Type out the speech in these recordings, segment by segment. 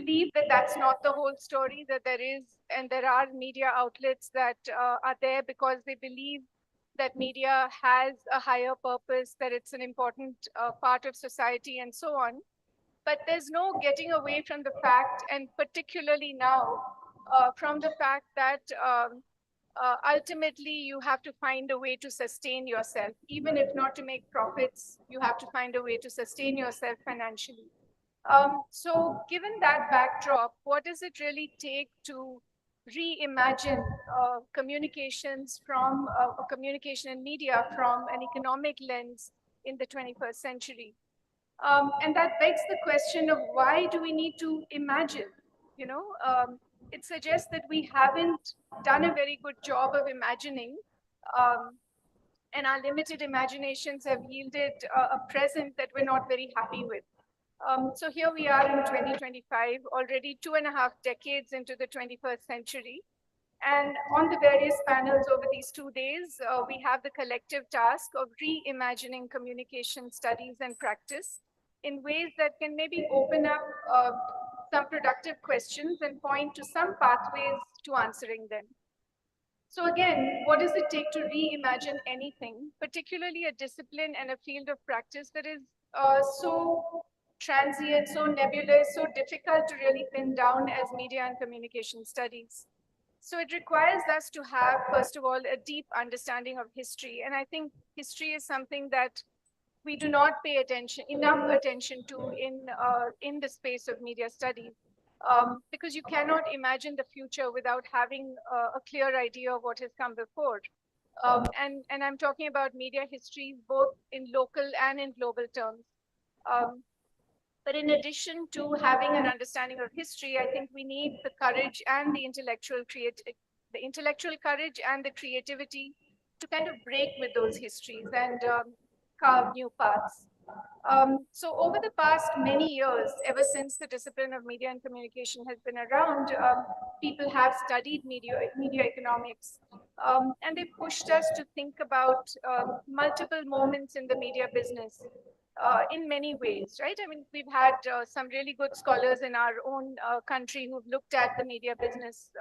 believe that that's not the whole story, that there are media outlets that are there because they believe that media has a higher purpose, that it's an important part of society and so on. But there's no getting away from the fact, and particularly now, from the fact that ultimately you have to find a way to sustain yourself. Even if not to make profits, you have to find a way to sustain yourself financially. So given that backdrop, what does it really take to reimagine communications from communication and media from an economic lens in the 21st century? And that begs the question of why do we need to imagine? You know, it suggests that we haven't done a very good job of imagining, um, and our limited imaginations have yielded a present that we're not very happy with. So here we are in 2025, already 2.5 decades into the 21st century. And on the various panels over these 2 days, we have the collective task of reimagining communication studies and practice in ways that can maybe open up some productive questions and point to some pathways to answering them. So again, what does it take to reimagine anything, particularly a discipline and a field of practice that is so transient, so nebulous, so difficult to really pin down as media and communication studies? So it requires us to have, first of all, a deep understanding of history. And I think history is something that we do not pay enough attention to in the space of media studies. Because you cannot imagine the future without having a clear idea of what has come before. And I'm talking about media histories, both in local and in global terms. Um, but in addition to having an understanding of history, I think we need the courage and the intellectual courage and the creativity to kind of break with those histories and carve new paths. So over the past many years, ever since the discipline of media and communication has been around, people have studied media economics, and they pushed us to think about multiple moments in the media business in many ways, right? I mean, we've had some really good scholars in our own country who've looked at the media business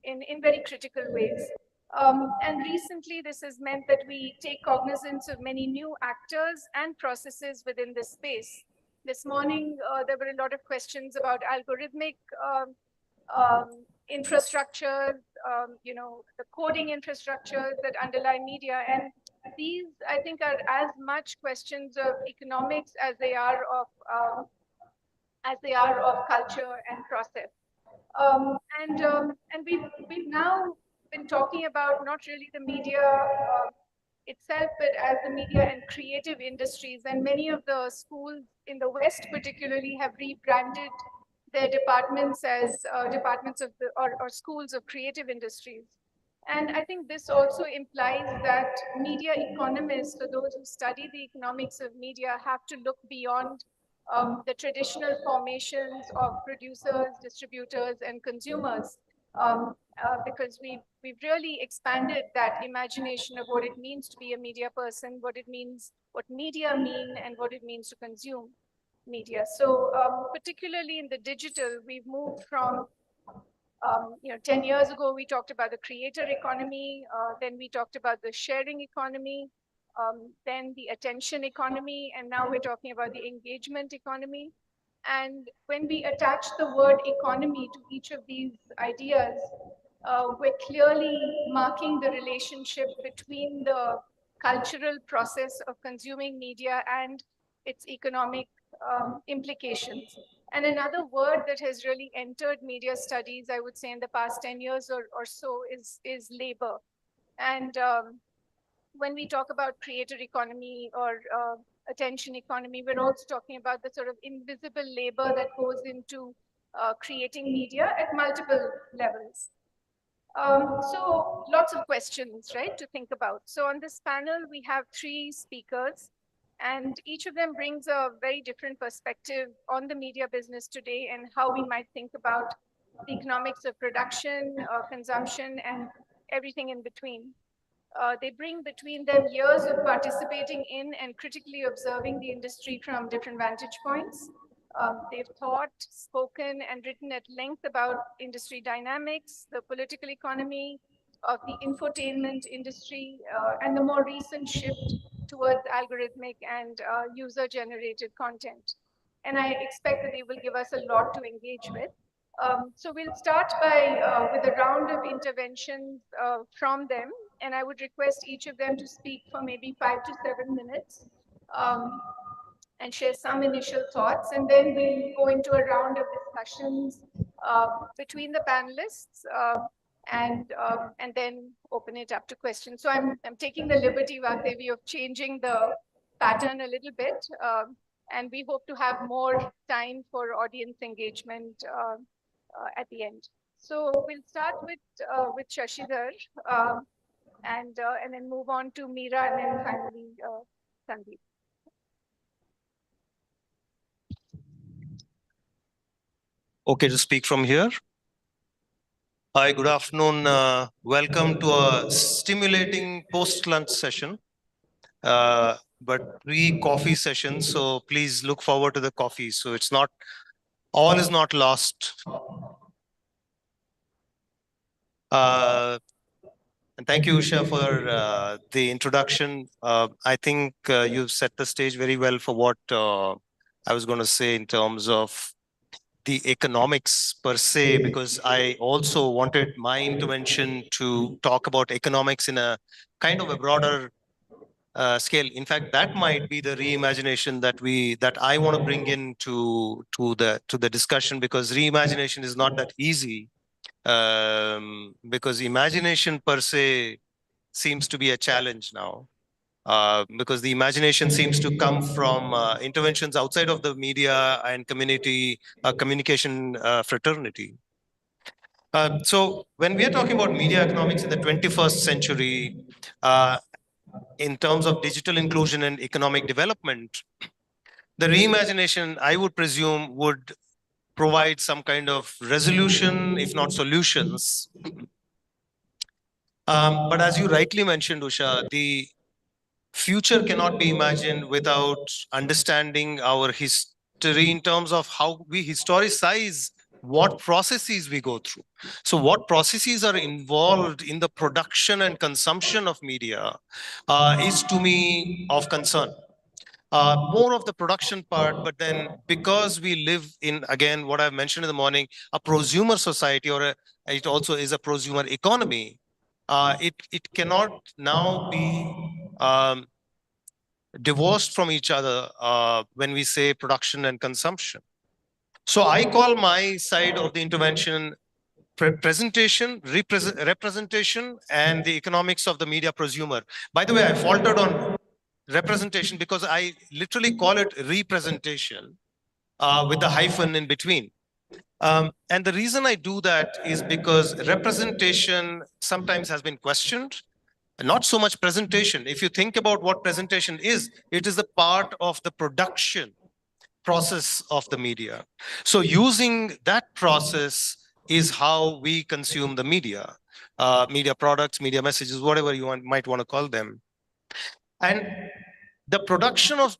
in very critical ways. And recently, this has meant that we take cognizance of many new actors and processes within this space. This morning, there were a lot of questions about algorithmic infrastructure, the coding infrastructure that underlie media. And these, I think, are as much questions of economics as they are of culture and process. And we've now been talking about not really the media itself, but as the media and creative industries. And many of the schools in the West, particularly, have rebranded their departments as departments of or schools of creative industries. And I think this also implies that media economists, or those who study the economics of media, have to look beyond the traditional formations of producers, distributors, and consumers, because we've really expanded that imagination of what it means to be a media person, what it means, what media mean, and what it means to consume media. So particularly in the digital, we've moved from 10 years ago, we talked about the creator economy, then we talked about the sharing economy, then the attention economy, and now we're talking about the engagement economy. And when we attach the word economy to each of these ideas, we're clearly marking the relationship between the cultural process of consuming media and its economic implications. And another word that has really entered media studies, I would say, in the past 10 years or so is labor. And when we talk about creator economy or attention economy, we're also talking about the sort of invisible labor that goes into creating media at multiple levels. So lots of questions, right, to think about. So on this panel, we have 3 speakers, and each of them brings a very different perspective on the media business today and how we might think about the economics of production, consumption, and everything in between. They bring between them years of participating in and critically observing the industry from different vantage points. They've thought, spoken, and written at length about industry dynamics, the political economy of the infotainment industry, and the more recent shift towards algorithmic and user-generated content. And I expect that they will give us a lot to engage with. So we'll start with a round of interventions from them, and I would request each of them to speak for maybe 5 to 7 minutes. Um, and share some initial thoughts, and then we'll go into a round of discussions between the panelists, and then open it up to questions. So I'm taking the liberty, Vagdevi, of changing the pattern a little bit, and we hope to have more time for audience engagement at the end. So we'll start with Shashidhar, and then move on to Meera, and then finally Sandeep. Okay, to speak from here. Hi, good afternoon. Welcome to a stimulating post-lunch session, but pre-coffee session. So please look forward to the coffee. So it's not, all is not lost. And thank you, Usha, for the introduction. I think you've set the stage very well for what I was going to say in terms of the economics per se, because I also wanted my intervention to talk about economics in a kind of a broader scale. In fact, that might be the reimagination that I want to bring in to the discussion, because reimagination is not that easy, because imagination per se seems to be a challenge now. Because the imagination seems to come from interventions outside of the media and community communication fraternity. So when we are talking about media economics in the 21st century, in terms of digital inclusion and economic development, the reimagination, I would presume, would provide some kind of resolution, if not solutions. But as you rightly mentioned, Usha, the future cannot be imagined without understanding our history in terms of how we historicize what processes we go through. So what processes are involved in the production and consumption of media is to me of concern. More of the production part, but then because we live in, again, what I mentioned in the morning, a prosumer society, or it also is a prosumer economy, it cannot now be divorced from each other when we say production and consumption. So I call my side of the intervention presentation, representation, and the economics of the media prosumer. By the way, I faltered on representation because I literally call it representation with the hyphen in between. And the reason I do that is because representation sometimes has been questioned, not so much presentation. If you think about what presentation is, it is a part of the production process of the media. So using that process is how we consume the media, media products, media messages, whatever you might want to call them. And the production of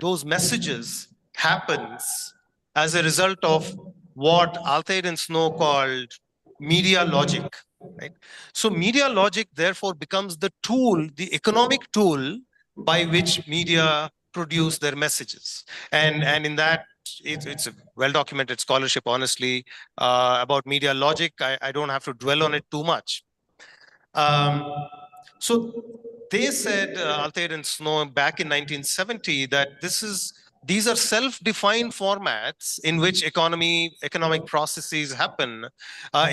those messages happens as a result of what Altair and Snow called media logic. Right? So media logic therefore becomes the tool, the economic tool by which media produce their messages. And in that, it's a well-documented scholarship, honestly, about media logic. I don't have to dwell on it too much. So they said, Altair and Snow, back in 1970, that these are self-defined formats in which economic processes happen,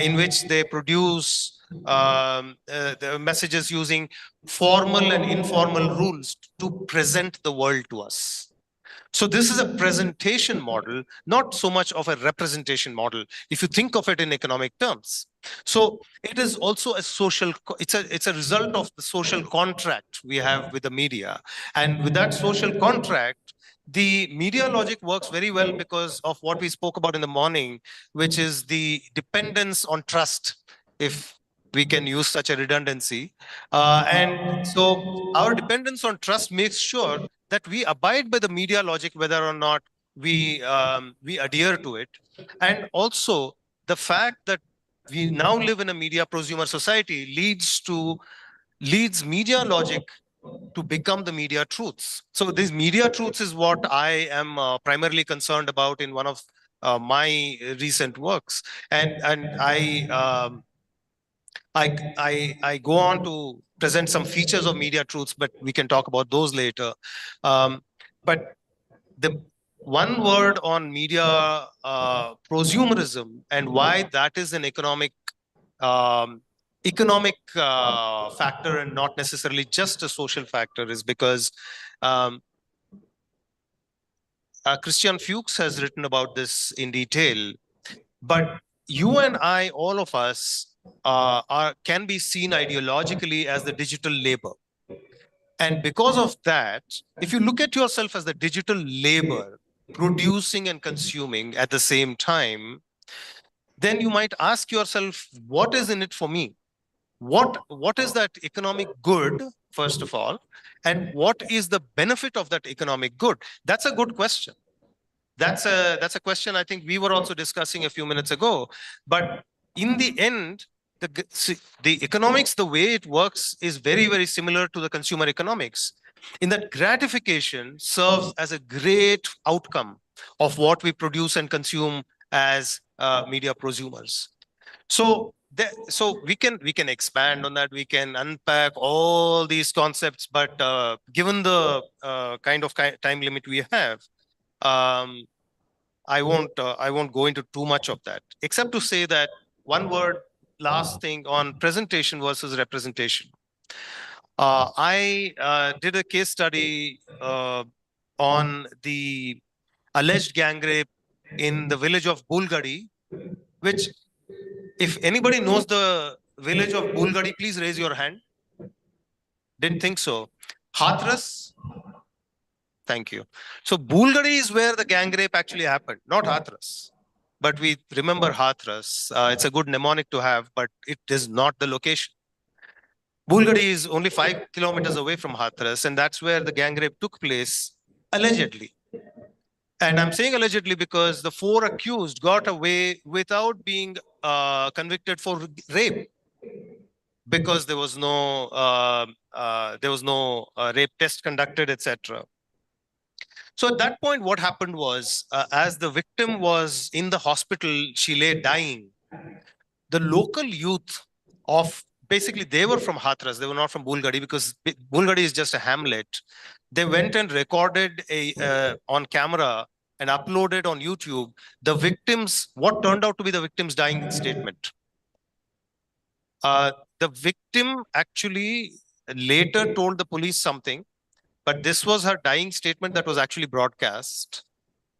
in which they produce the messages using formal and informal rules to present the world to us. So this is a presentation model, not so much of a representation model, if you think of it in economic terms. So it is also a social, it's a result of the social contract we have with the media. And with that social contract, the media logic works very well because of what we spoke about in the morning, which is the dependence on trust, if we can use such a redundancy. And so our dependence on trust makes sure that we abide by the media logic, whether or not we adhere to it. And also the fact that we now live in a media prosumer society leads media logic to become the media truths. So these media truths is what I am primarily concerned about in one of my recent works. And I go on to present some features of media truths, but we can talk about those later. But the one word on media prosumerism and why that is an um, economic factor and not necessarily just a social factor is because um, Christian Fuchs has written about this in detail. But you and I, all of us, can be seen ideologically as the digital labor. And because of that, if you look at yourself as the digital labor, producing and consuming at the same time, then you might ask yourself, what is in it for me? What is that economic good, first of all, and what is the benefit of that economic good? That's a good question. That's a question I think we were also discussing a few minutes ago. But in the end, the economics, the way it works is very, very similar to the consumer economics, in that gratification serves as a great outcome of what we produce and consume as media prosumers. So we can expand on that. We can unpack all these concepts, but given the kind of time limit we have, um, I won't go into too much of that, except to say that one word, last thing on presentation versus representation. I did a case study on the alleged gang rape in the village of Bulgari, which, if anybody knows the village of Bulgari, please raise your hand. Didn't think so. Hathras? Thank you. So Bulgari is where the gang rape actually happened, not Hathras. But we remember Hathras. It's a good mnemonic to have, but it is not the location. Bulgari is only 5 kilometers away from Hathras, and that's where the gang rape took place, allegedly. And I'm saying allegedly because the 4 accused got away without being convicted for rape, because there was no rape test conducted, etc. So at that point, what happened was, as the victim was in the hospital, she lay dying. The local youth of, basically, they were from Hathras, they were not from Bulgari, because Bulgari is just a hamlet. They went and recorded on camera and uploaded on YouTube the victims, what turned out to be the victim's dying statement. The victim actually later told the police something, but this was her dying statement that was actually broadcast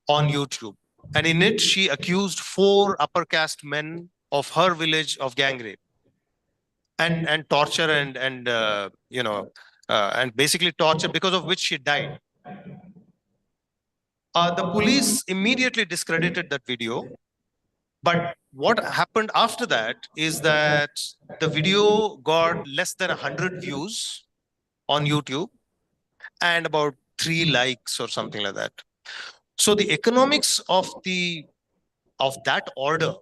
on YouTube. And in it, she accused 4 upper caste men of her village of gang rape and torture and basically torture, because of which she died. The police immediately discredited that video. But what happened after that is that the video got less than 100 views on YouTube and about 3 likes or something like that. So the economics of that order,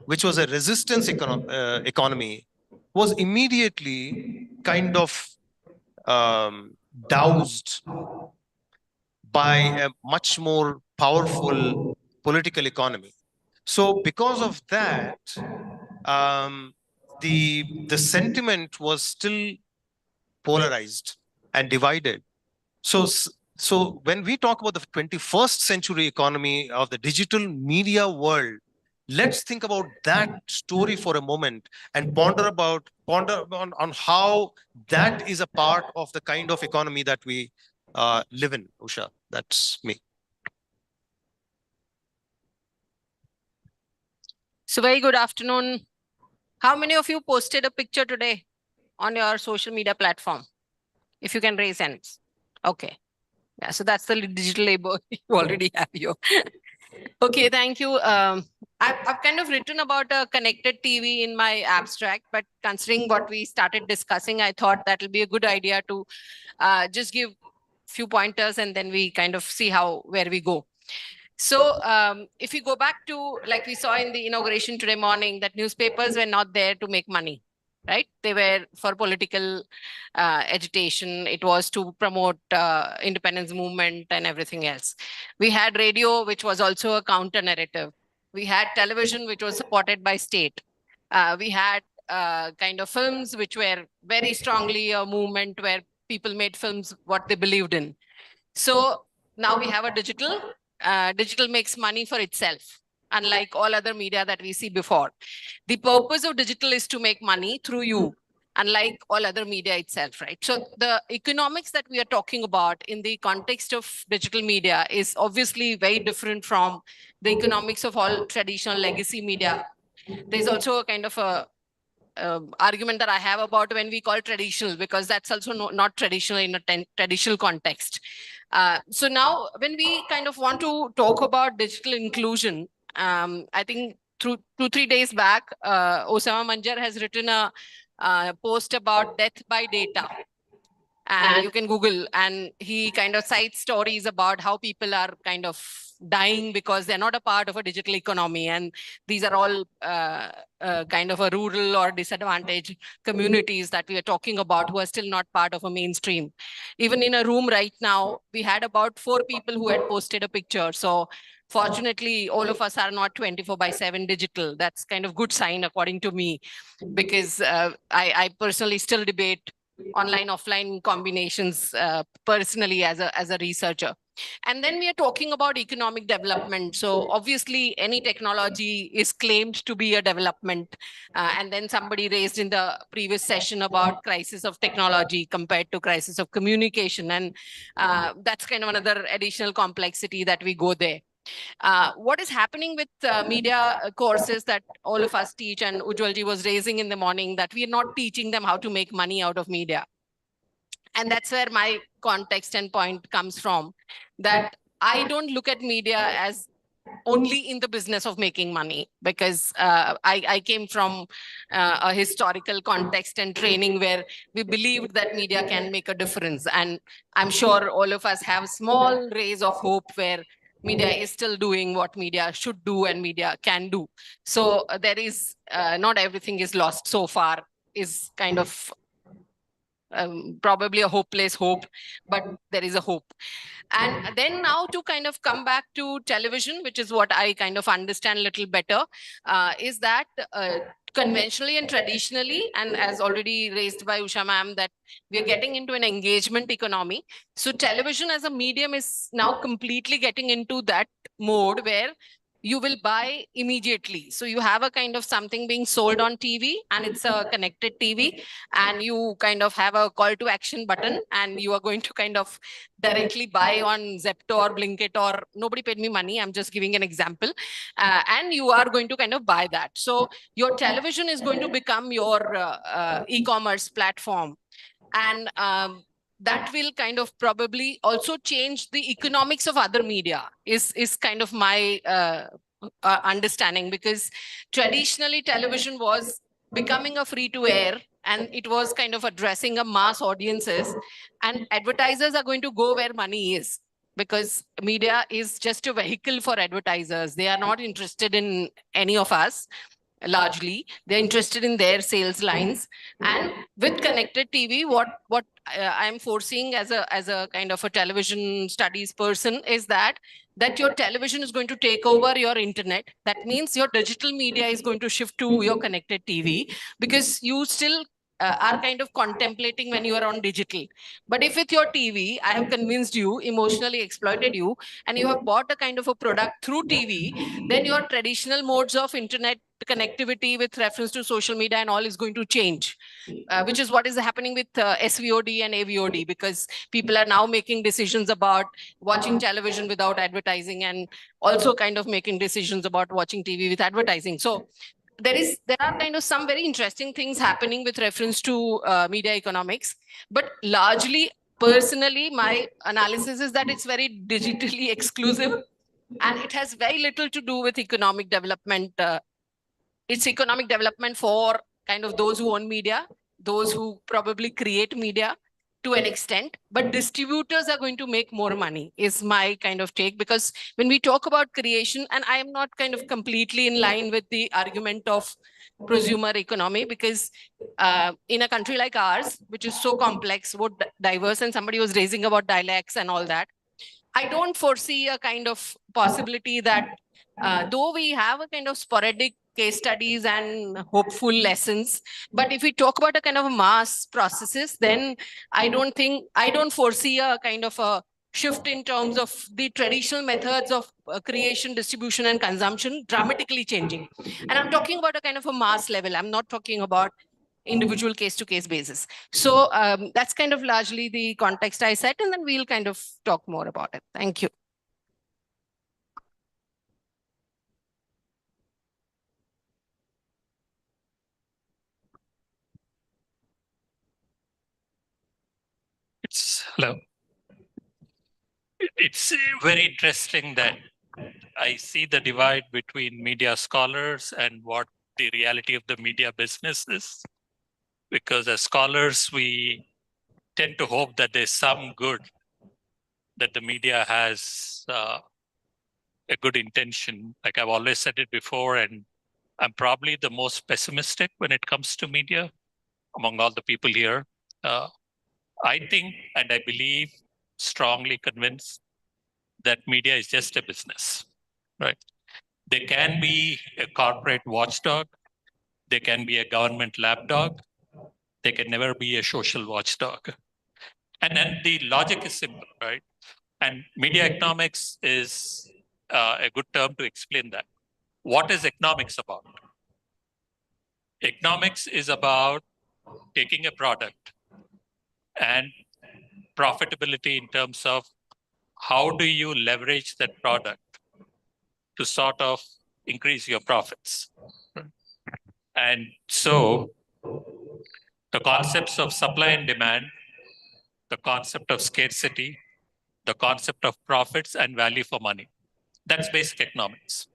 which was a resistance economy, was immediately kind of doused by a much more powerful political economy. So because of that, the sentiment was still polarized and divided. So when we talk about the 21st century economy of the digital media world, let's think about that story for a moment and ponder on how that is a part of the kind of economy that we live in. Usha, that's me. So very good afternoon. How many of you posted a picture today on your social media platform? If you can raise hands. Okay. Yeah, so that's the digital labor you already have here. Okay, thank you. I've kind of written about a connected TV in my abstract, but considering what we started discussing, I thought that will be a good idea to just give few pointers and then we kind of see where we go. So if you go back to, like we saw in the inauguration today morning, that newspapers were not there to make money, right? They were for political agitation. It was to promote independence movement and everything else. We had radio, which was also a counter narrative. We had television, which was supported by state. We had kind of films, which were very strongly a movement where people made films what they believed in. So now we have a digital. Digital makes money for itself, unlike all other media that we see before. The purpose of digital is to make money through you, unlike all other media itself, right? So the economics that we are talking about in the context of digital media is obviously very different from the economics of all traditional legacy media. There's also a kind of a argument that I have about when we call traditional, because that's also not traditional in a traditional context. So now when we kind of want to talk about digital inclusion, I think through 2-3 days back, Osama Manjar has written a post about death by data. And you can Google, and he kind of cites stories about how people are kind of dying because they're not a part of a digital economy. And these are all kind of a rural or disadvantaged communities that we are talking about who are still not part of a mainstream. Even in a room right now, we had about 4 people who had posted a picture. So fortunately, all of us are not 24/7 digital. That's kind of good sign, according to me, because I personally still debate online offline combinations personally as a researcher. And then we are talking about economic development. So obviously any technology is claimed to be a development, and then somebody raised in the previous session about crisis of technology compared to crisis of communication, and that's kind of another additional complexity that we go there. What is happening with media courses that all of us teach, and Ujjwalji was raising in the morning, that we are not teaching them how to make money out of media. And that's where my context and point comes from, that I don't look at media as only in the business of making money, because I came from a historical context and training where we believed that media can make a difference. And I'm sure all of us have small rays of hope where media is still doing what media should do and media can do. So there is not everything is lost so far, is kind of probably a hopeless hope, but there is a hope. And then now to kind of come back to television, which is what I kind of understand a little better, is that conventionally and traditionally, and as already raised by Usha ma'am, that we are getting into an engagement economy. So television as a medium is now completely getting into that mode where you will buy immediately. So you have a kind of something being sold on TV, and it's a connected TV, and you kind of have a call to action button, and you are going to kind of directly buy on Zepto or Blinkit, or nobody paid me money, I'm just giving an example, and you are going to kind of buy that. So your television is going to become your e-commerce platform. And that will kind of probably also change the economics of other media, is kind of my understanding, because traditionally television was becoming a free to air, and it was kind of addressing a mass audiences, and advertisers are going to go where money is, because media is just a vehicle for advertisers. They are not interested in any of us. Largely they're interested in their sales lines. And with connected TV, what I'm foreseeing as a kind of a television studies person is that your television is going to take over your internet. That means your digital media is going to shift to your connected TV, because you still are kind of contemplating when you are on digital. But if with your TV, I have convinced you, emotionally exploited you, and you have bought a kind of a product through TV, then your traditional modes of internet connectivity with reference to social media and all is going to change, which is what is happening with SVOD and AVOD, because people are now making decisions about watching television without advertising, and also kind of making decisions about watching TV with advertising. So there are kind of some very interesting things happening with reference to media economics, but largely, personally, my analysis is that it's very digitally exclusive, and it has very little to do with economic development. It's economic development for kind of those who own media, those who probably create media, to an extent, but distributors are going to make more money is my kind of take. Because when we talk about creation, and I am not kind of completely in line with the argument of prosumer economy, because in a country like ours, which is so complex, so diverse, and somebody was raising about dialects and all that, I don't foresee a kind of possibility that though we have a kind of sporadic case studies and hopeful lessons, but if we talk about a kind of mass processes, then I don't foresee a kind of a shift in terms of the traditional methods of creation, distribution, and consumption dramatically changing. And I'm talking about a kind of a mass level. I'm not talking about individual case-to-case basis. So that's kind of largely the context I set, and then we'll kind of talk more about it. Thank you. Hello. It's very interesting that I see the divide between media scholars and what the reality of the media business is. Because as scholars, we tend to hope that there's some good, that the media has a good intention. Like I've always said it before, and I'm probably the most pessimistic when it comes to media among all the people here. I think, and I believe, strongly convinced that media is just a business, right? They can be a corporate watchdog. They can be a government lapdog. They can never be a social watchdog. And then the logic is simple, right? And media economics is a good term to explain that. What is economics about? Economics is about taking a product and profitability in terms of how do you leverage that product to sort of increase your profits. And so the concepts of supply and demand, the concept of scarcity, the concept of profits and value for money, that's basic economics.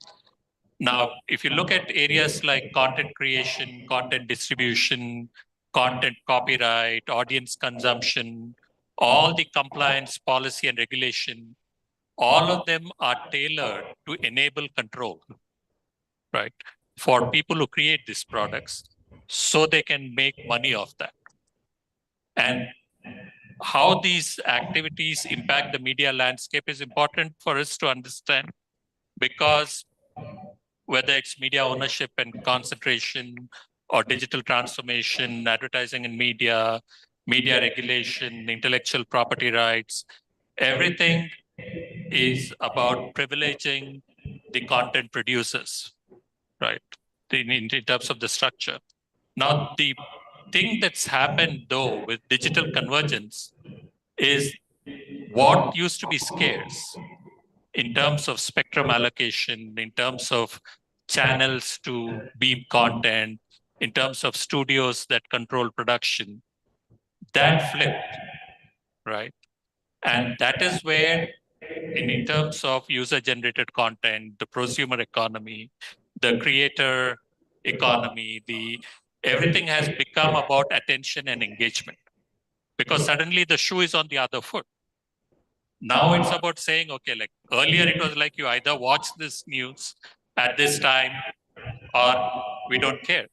Now, if you look at areas like content creation, content distribution, content copyright, audience consumption, all the compliance, policy, and regulation, all of them are tailored to enable control, right, for people who create these products so they can make money off that. And how these activities impact the media landscape is important for us to understand, because whether it's media ownership and concentration or digital transformation, advertising and media regulation, intellectual property rights, everything is about privileging the content producers, right, in terms of the structure. Now, the thing that's happened, though, with digital convergence is what used to be scarce in terms of spectrum allocation, in terms of channels to beam content, in terms of studios that control production, that flipped, right? And that is where, in terms of user-generated content, the prosumer economy, the creator economy, everything has become about attention and engagement. Because suddenly the shoe is on the other foot. Now it's about saying, okay, like earlier it was like you either watch this news at this time or we don't care.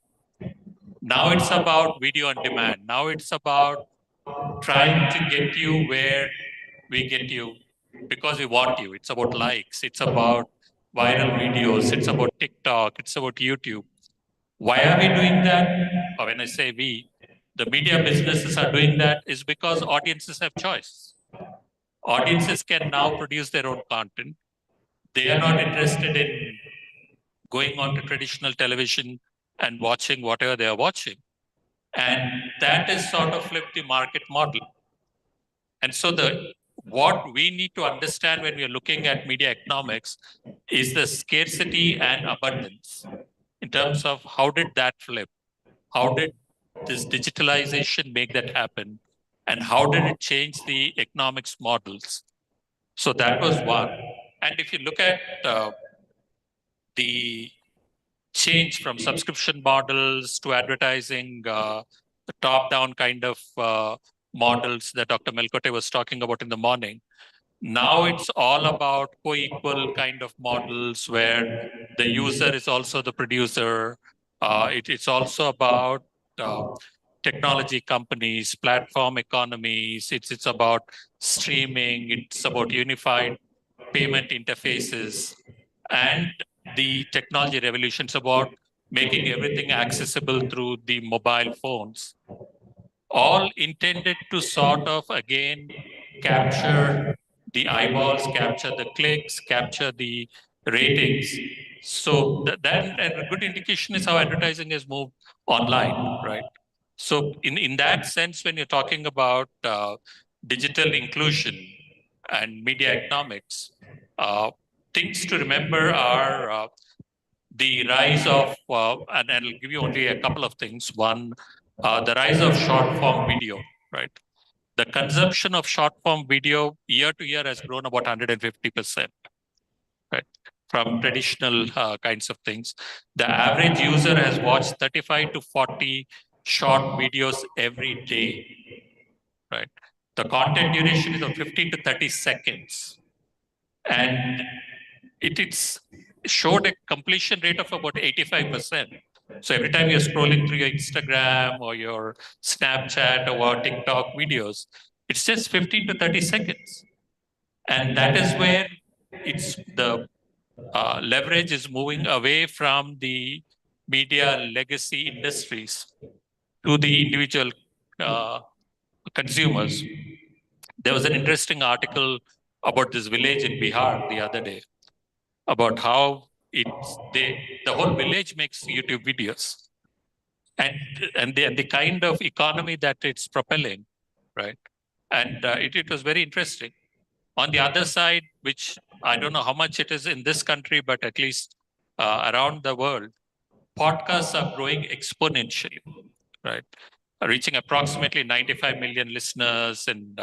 Now it's about video on demand. Now it's about trying to get you where we get you because we want you. It's about likes. It's about viral videos. It's about TikTok. It's about YouTube. Why are we doing that? Or when I say we, the media businesses are doing that is because audiences have choice. Audiences can now produce their own content. They are not interested in going on to traditional television and watching whatever they are watching. And that is sort of flipped the market model. And so what we need to understand when we are looking at media economics is the scarcity and abundance in terms of how did that flip? How did this digitalization make that happen? And how did it change the economics models? So that was one. And if you look at the change from subscription models to advertising, the top-down kind of models that Dr. Melkote was talking about in the morning. Now it's all about co-equal kind of models where the user is also the producer. It's also about technology companies, platform economies. It's about streaming. It's about unified payment interfaces, and the technology revolution. It's about making everything accessible through the mobile phones, all intended to sort of again capture the eyeballs, capture the clicks, capture the ratings. So that and a good indication is how advertising has moved online, right? So in that sense, when you're talking about digital inclusion and media economics, uh, things to remember are the rise of, and I'll give you only a couple of things. One, the rise of short form video, right? The consumption of short form video year to year has grown about 150%, right? From traditional kinds of things. The average user has watched 35 to 40 short videos every day, right? The content duration is of 15 to 30 seconds. And it's showed a completion rate of about 85%. So every time you're scrolling through your Instagram or your Snapchat or TikTok videos, it's just 15 to 30 seconds. And that is where it's the leverage is moving away from the media legacy industries to the individual consumers. There was an interesting article about this village in Bihar the other day about how the whole village makes YouTube videos, and the kind of economy that it's propelling, right? And it was very interesting. On the other side, which I don't know how much it is in this country, but at least around the world, podcasts are growing exponentially, right? Reaching approximately 95 million listeners, and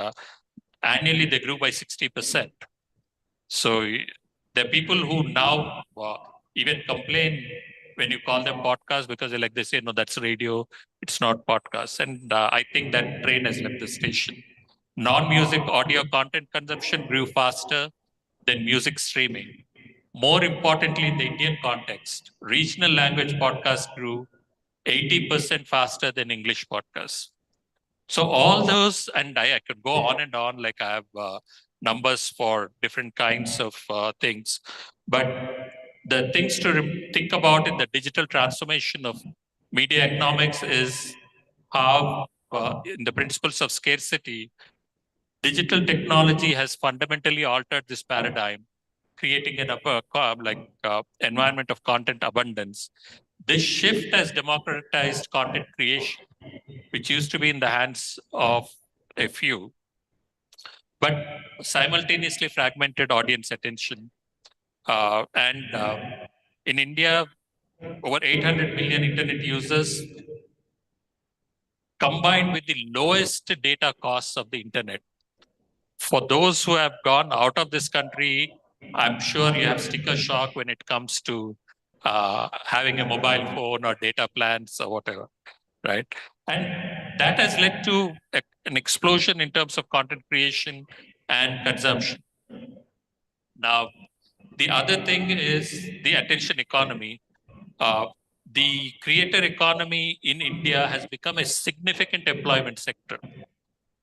annually they grew by 60%. So there are people who now even complain when you call them podcasts because they say, no, that's radio, it's not podcast. And I think that train has left the station. Non-music audio content consumption grew faster than music streaming. More importantly, in the Indian context, regional language podcasts grew 80% faster than English podcasts. So all those, and I could go on and on, like I have numbers for different kinds of things. But the things to think about in the digital transformation of media economics is how, in the principles of scarcity, digital technology has fundamentally altered this paradigm, creating an environment of content abundance. This shift has democratized content creation, which used to be in the hands of a few, but simultaneously fragmented audience attention. In India, over 800 million internet users, combined with the lowest data costs of the internet. For those who have gone out of this country, I'm sure you have sticker shock when it comes to having a mobile phone or data plans or whatever, right? And that has led to an explosion in terms of content creation and consumption. Now, the other thing is the attention economy. The creator economy in India has become a significant employment sector.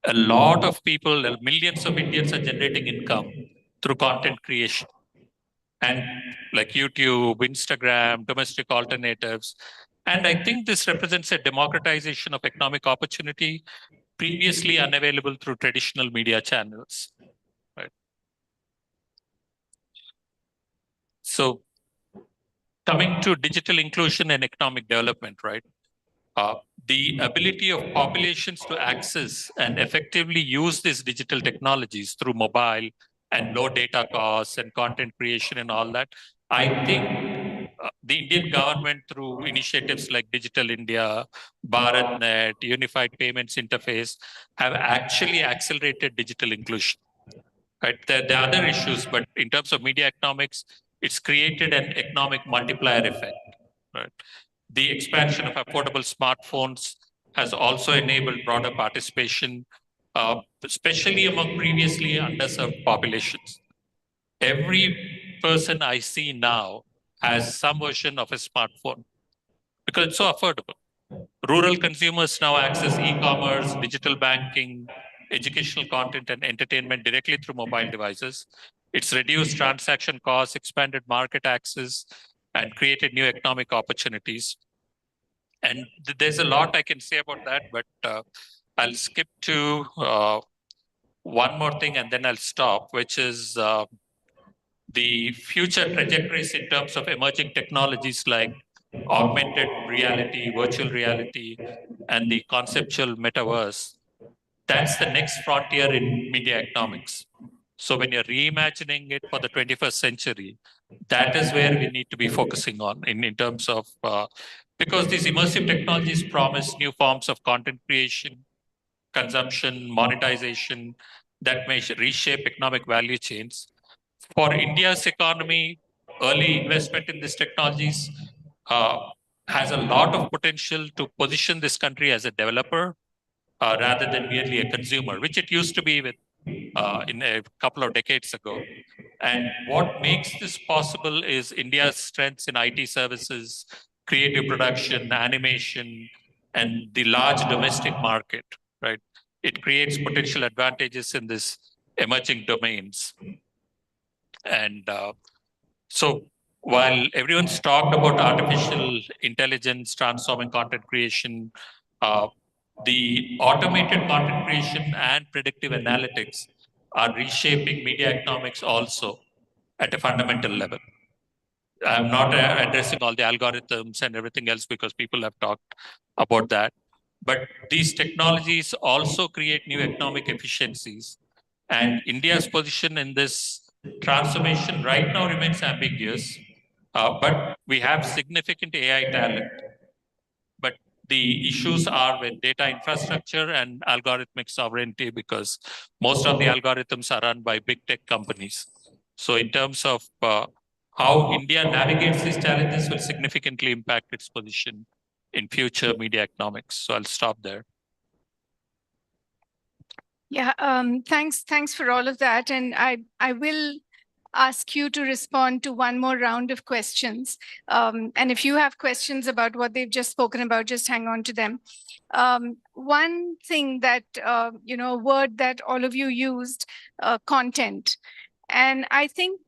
A lot of people, millions of Indians are generating income through content creation. And like YouTube, Instagram, domestic alternatives. And I think this represents a democratization of economic opportunity previously unavailable through traditional media channels. Right. So coming to digital inclusion and economic development, right? The ability of populations to access and effectively use these digital technologies through mobile and low data costs and content creation and all that. I think the Indian government, through initiatives like Digital India, BharatNet, Unified Payments Interface, have actually accelerated digital inclusion. Right? There are other issues, but in terms of media economics, it's created an economic multiplier effect. Right? The expansion of affordable smartphones has also enabled broader participation especially among previously underserved populations. Every person I see now has some version of a smartphone because it's so affordable. Rural consumers now access e-commerce, digital banking, educational content, and entertainment directly through mobile devices. It's reduced transaction costs, expanded market access, and created new economic opportunities. And there's a lot I can say about that, but I'll skip to one more thing and then I'll stop, which is the future trajectories in terms of emerging technologies like augmented reality, virtual reality, and the conceptual metaverse. That's the next frontier in media economics. So when you're reimagining it for the 21st century, that is where we need to be focusing on in terms of, because these immersive technologies promise new forms of content creation, consumption, monetization that may reshape economic value chains. For India's economy, early investment in these technologies has a lot of potential to position this country as a developer rather than merely a consumer, which it used to be with in a couple of decades ago. And what makes this possible is India's strengths in IT services, creative production, animation, and the large domestic market, right? It creates potential advantages in this emerging domains. And so while everyone's talked about artificial intelligence transforming content creation, the automated content creation and predictive analytics are reshaping media economics also at a fundamental level. I'm not addressing all the algorithms and everything else because people have talked about that. But these technologies also create new economic efficiencies. And India's position in this transformation right now remains ambiguous, but we have significant AI talent. But the issues are with data infrastructure and algorithmic sovereignty because most of the algorithms are run by big tech companies. So in terms of how India navigates these challenges will significantly impact its position in future media economics. So I'll stop there. Yeah, thanks for all of that. And I will ask you to respond to one more round of questions. And if you have questions about what they've just spoken about, just hang on to them. One thing that, a word that all of you used, content. And I think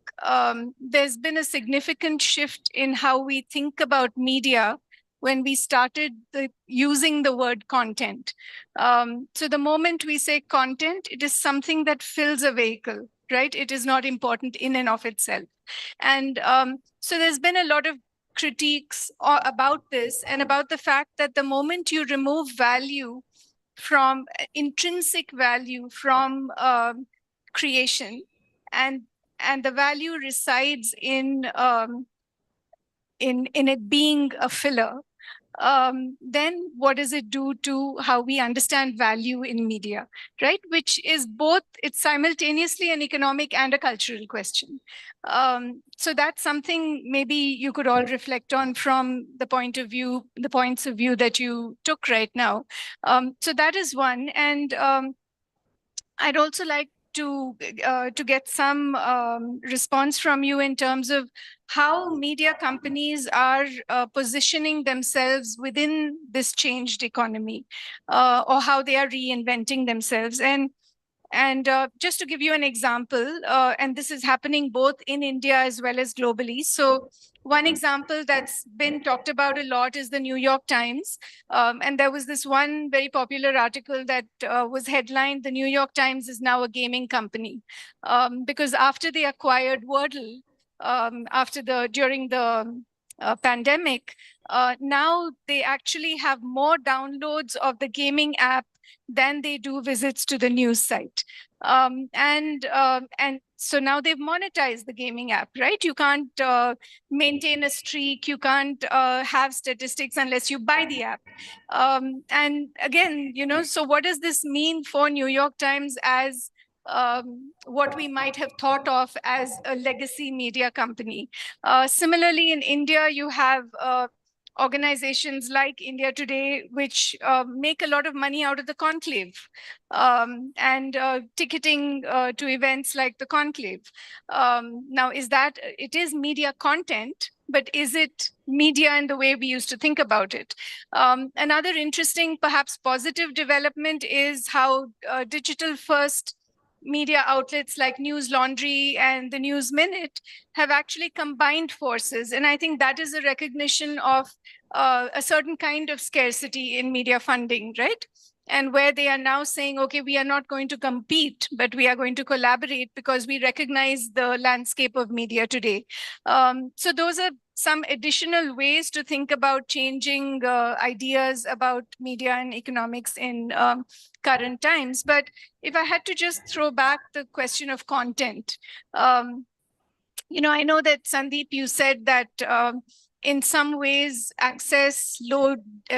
there's been a significant shift in how we think about media when we started using the word content. So the moment we say content, it is something that fills a vehicle, right? It is not important in and of itself. And so there's been a lot of critiques about this and about the fact that the moment you remove value from intrinsic value from creation, and the value resides in it being a filler, then what does it do to how we understand value in media, right? Which is both, it's simultaneously an economic and a cultural question. So that's something maybe you could all reflect on from the points of view that you took right now. So that is one. And I'd also like to get some response from you in terms of how media companies are positioning themselves within this changed economy, or how they are reinventing themselves. And just to give you an example, and this is happening both in India as well as globally. So one example that's been talked about a lot is the New York Times. And there was this one very popular article that was headlined, "The New York Times is now a gaming company." Because after they acquired Wordle, during the pandemic, now they actually have more downloads of the gaming app than they do visits to the news site. And so now they've monetized the gaming app, right? You can't maintain a streak, you can't have statistics unless you buy the app. And again, so what does this mean for New York Times as what we might have thought of as a legacy media company? Similarly, in India, you have organizations like India Today, which make a lot of money out of the conclave and ticketing to events like the conclave. Now, it is media content, but is it media in the way we used to think about it? Another interesting, perhaps positive development is how digital first media outlets like News Laundry and the News Minute have actually combined forces. And I think that is a recognition of a certain kind of scarcity in media funding, right? And where they are now saying, okay, we are not going to compete, but we are going to collaborate because we recognize the landscape of media today. So those are some additional ways to think about changing ideas about media and economics in current times. But if I had to just throw back the question of content, you know, I know that Sandeep, you said that in some ways, access, low,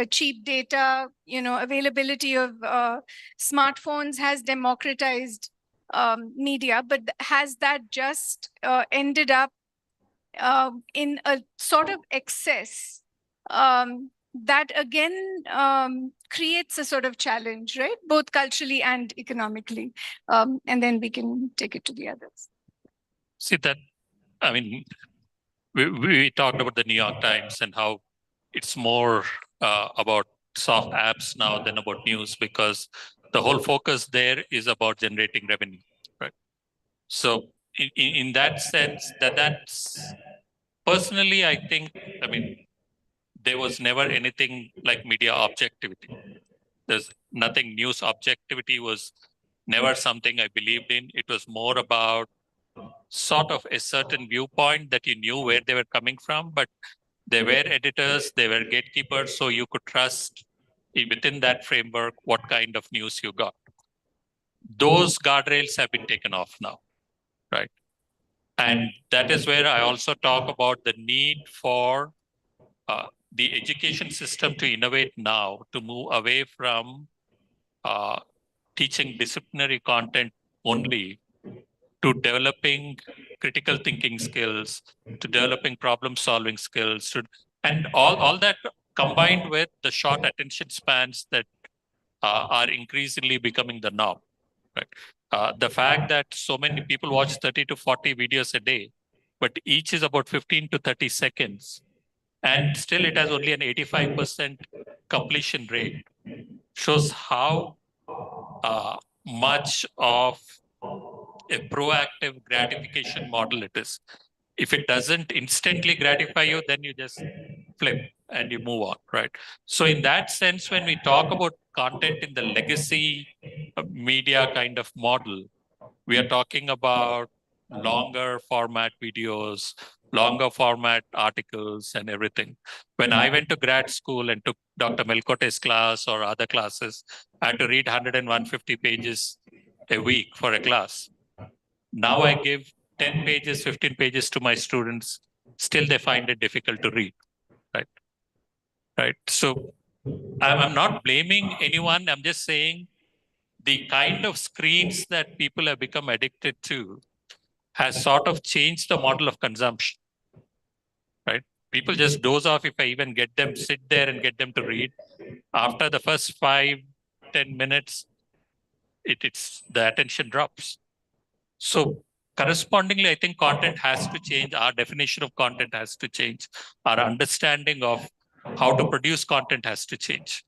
cheap data, you know, availability of smartphones has democratized media, but has that just ended up in a sort of excess that again creates a sort of challenge, right? Both culturally and economically. And then we can take it to the others. See that, I mean, we talked about the New York Times and how it's more about soft apps now than about news, because the whole focus there is about generating revenue, right? So in that sense, that's personally, I think, I mean, there was never anything like media objectivity. There's nothing. News objectivity was never something I believed in. It was more about sort of a certain viewpoint that you knew where they were coming from, but they were editors, they were gatekeepers, so you could trust within that framework what kind of news you got. Those guardrails have been taken off now, right? And that is where I also talk about the need for the education system to innovate now, to move away from teaching disciplinary content only to developing critical thinking skills, to developing problem solving skills, and all that combined with the short attention spans that are increasingly becoming the norm. Right? The fact that so many people watch 30 to 40 videos a day, but each is about 15 to 30 seconds, and still it has only an 85% completion rate, shows how much of a proactive gratification model it is. If it doesn't instantly gratify you, then you just flip and you move on, right? So in that sense, when we talk about content in the legacy media kind of model, we are talking about longer format videos, longer format articles and everything. When I went to grad school and took Dr. Melkote's class or other classes, I had to read 100 and 150 pages a week for a class. Now I give 10 pages, 15 pages to my students. Still, they find it difficult to read, right? Right. So I'm not blaming anyone. I'm just saying the kind of screens that people have become addicted to has sort of changed the model of consumption, right? People just doze off if I even get them, sit there and get them to read. After the first 5-10 minutes, it's the attention drops. So correspondingly, I think content has to change. Our definition of content has to change. Our understanding of how to produce content has to change.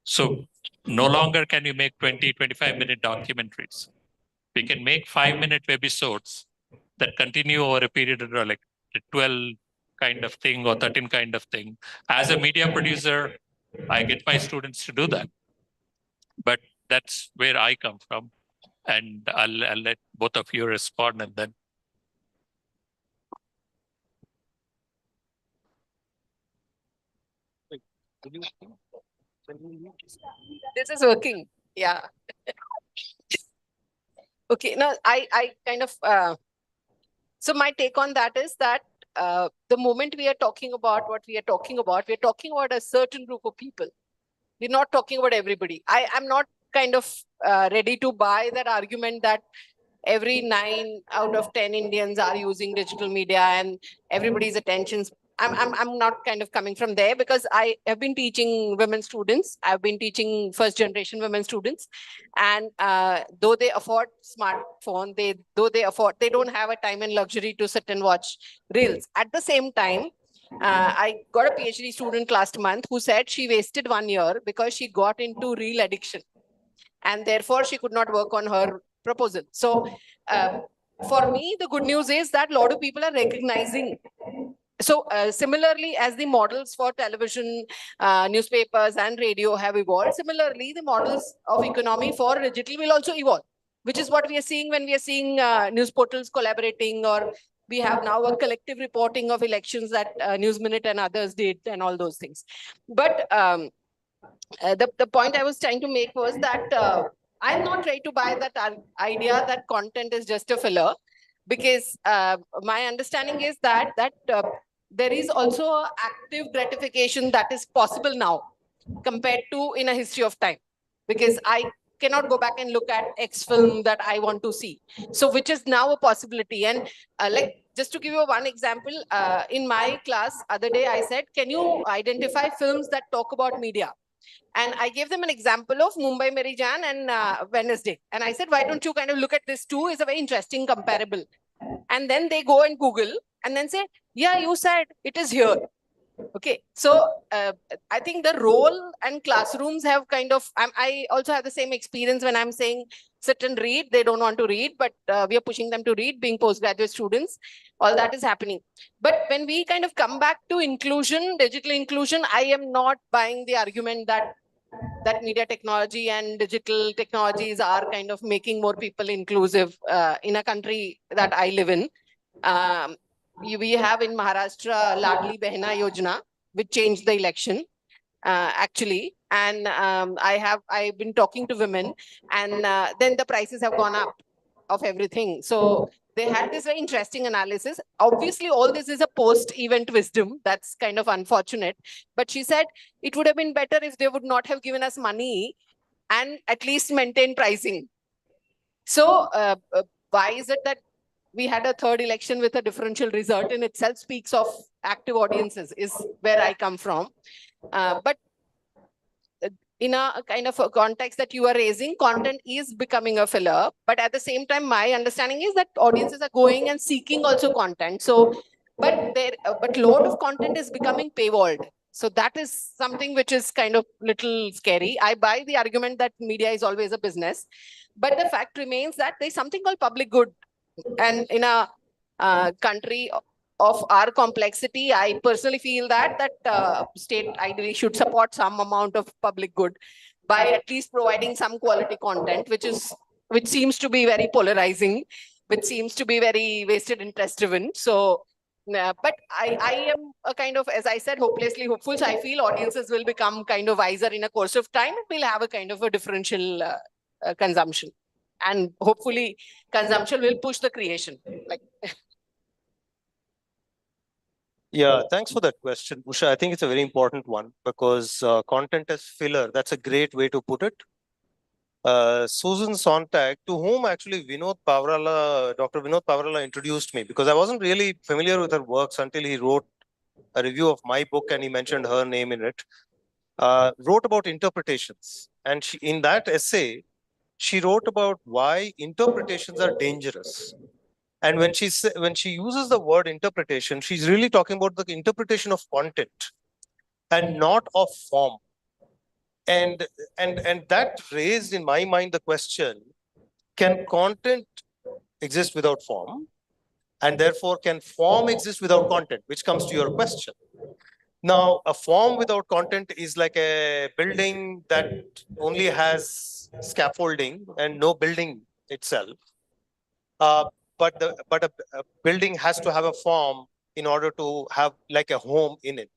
So no longer can you make 20, 25-minute documentaries. We can make 5-minute webisodes that continue over a period of like 12 kind of thing or 13 kind of thing. As a media producer, I get my students to do that. But that's where I come from. And I'll let both of you respond and then. This is working. Yeah. Okay. Now, I kind of, so my take on that is that the moment we are talking about what we are talking about, we're talking about a certain group of people. We're not talking about everybody. I'm not kind of ready to buy that argument that every 9 out of 10 Indians are using digital media and everybody's attention I'm not kind of coming from there because I have been teaching women students. I've been teaching first generation women students, and though they afford smartphone, they don't have a time and luxury to sit and watch reels. At the same time, I got a PhD student last month who said she wasted 1 year because she got into reel addiction, and therefore she could not work on her proposal. So for me, the good news is that a lot of people are recognizing. So similarly, as the models for television, newspapers and radio have evolved, similarly, the models of economy for digital will also evolve, which is what we are seeing when we are seeing news portals collaborating, or we have now a collective reporting of elections that News Minute and others did, and all those things. But the point I was trying to make was that I'm not trying to buy that idea that content is just a filler, because my understanding is that there is also active gratification that is possible now compared to in a history of time, because I cannot go back and look at X film that I want to see. So which is now a possibility. And like, just to give you one example, in my class other day, I said, can you identify films that talk about media? And I gave them an example of Mumbai Meri Jaan and Wednesday. And I said, why don't you kind of look at this too? It's a very interesting comparable. And then they go and Google and then say, yeah, you said it is here. Okay. So I think the role and classrooms have kind of, I also have the same experience when I'm saying sit and read. They don't want to read, but we are pushing them to read, being postgraduate students. All that is happening. But when we kind of come back to inclusion, digital inclusion, I am not buying the argument that media technology and digital technologies are kind of making more people inclusive in a country that I live in. We have in Maharashtra Ladli Behna Yojana, which changed the election actually. And I've been talking to women, and then the prices have gone up of everything. So they had this very interesting analysis. Obviously, all this is a post-event wisdom. That's kind of unfortunate. But she said it would have been better if they would not have given us money and at least maintain pricing. So why is it that we had a third election with a differential result in itself speaks of active audiences, is where I come from. But in a kind of a context that you are raising, content is becoming a filler. But at the same time, my understanding is that audiences are going and seeking also content. So, but lot of content is becoming paywalled. So that is something which is kind of little scary. I buy the argument that media is always a business, but the fact remains that there's something called public good. And in a country of our complexity, I personally feel that state ideally should support some amount of public good by at least providing some quality content, which seems to be very polarizing, which seems to be very vested interest driven. So, but I am a kind of, as I said, hopelessly hopeful. So I feel audiences will become kind of wiser in a course of time. We'll have a kind of a differential consumption. And hopefully consumption will push the creation. Like. Yeah, thanks for that question, Usha. I think it's a very important one because content as filler, that's a great way to put it. Susan Sontag, to whom actually Dr. Vinod Pavarala introduced me, because I wasn't really familiar with her works until he wrote a review of my book and he mentioned her name in it, wrote about interpretations. And in that essay, she wrote about why interpretations are dangerous. And when she uses the word interpretation, she's really talking about the interpretation of content and not of form. And that raised in my mind the question, can content exist without form? And therefore, can form exist without content, which comes to your question. Now, a form without content is like a building that only has scaffolding and no building itself. But a building has to have a form in order to have like a home in it.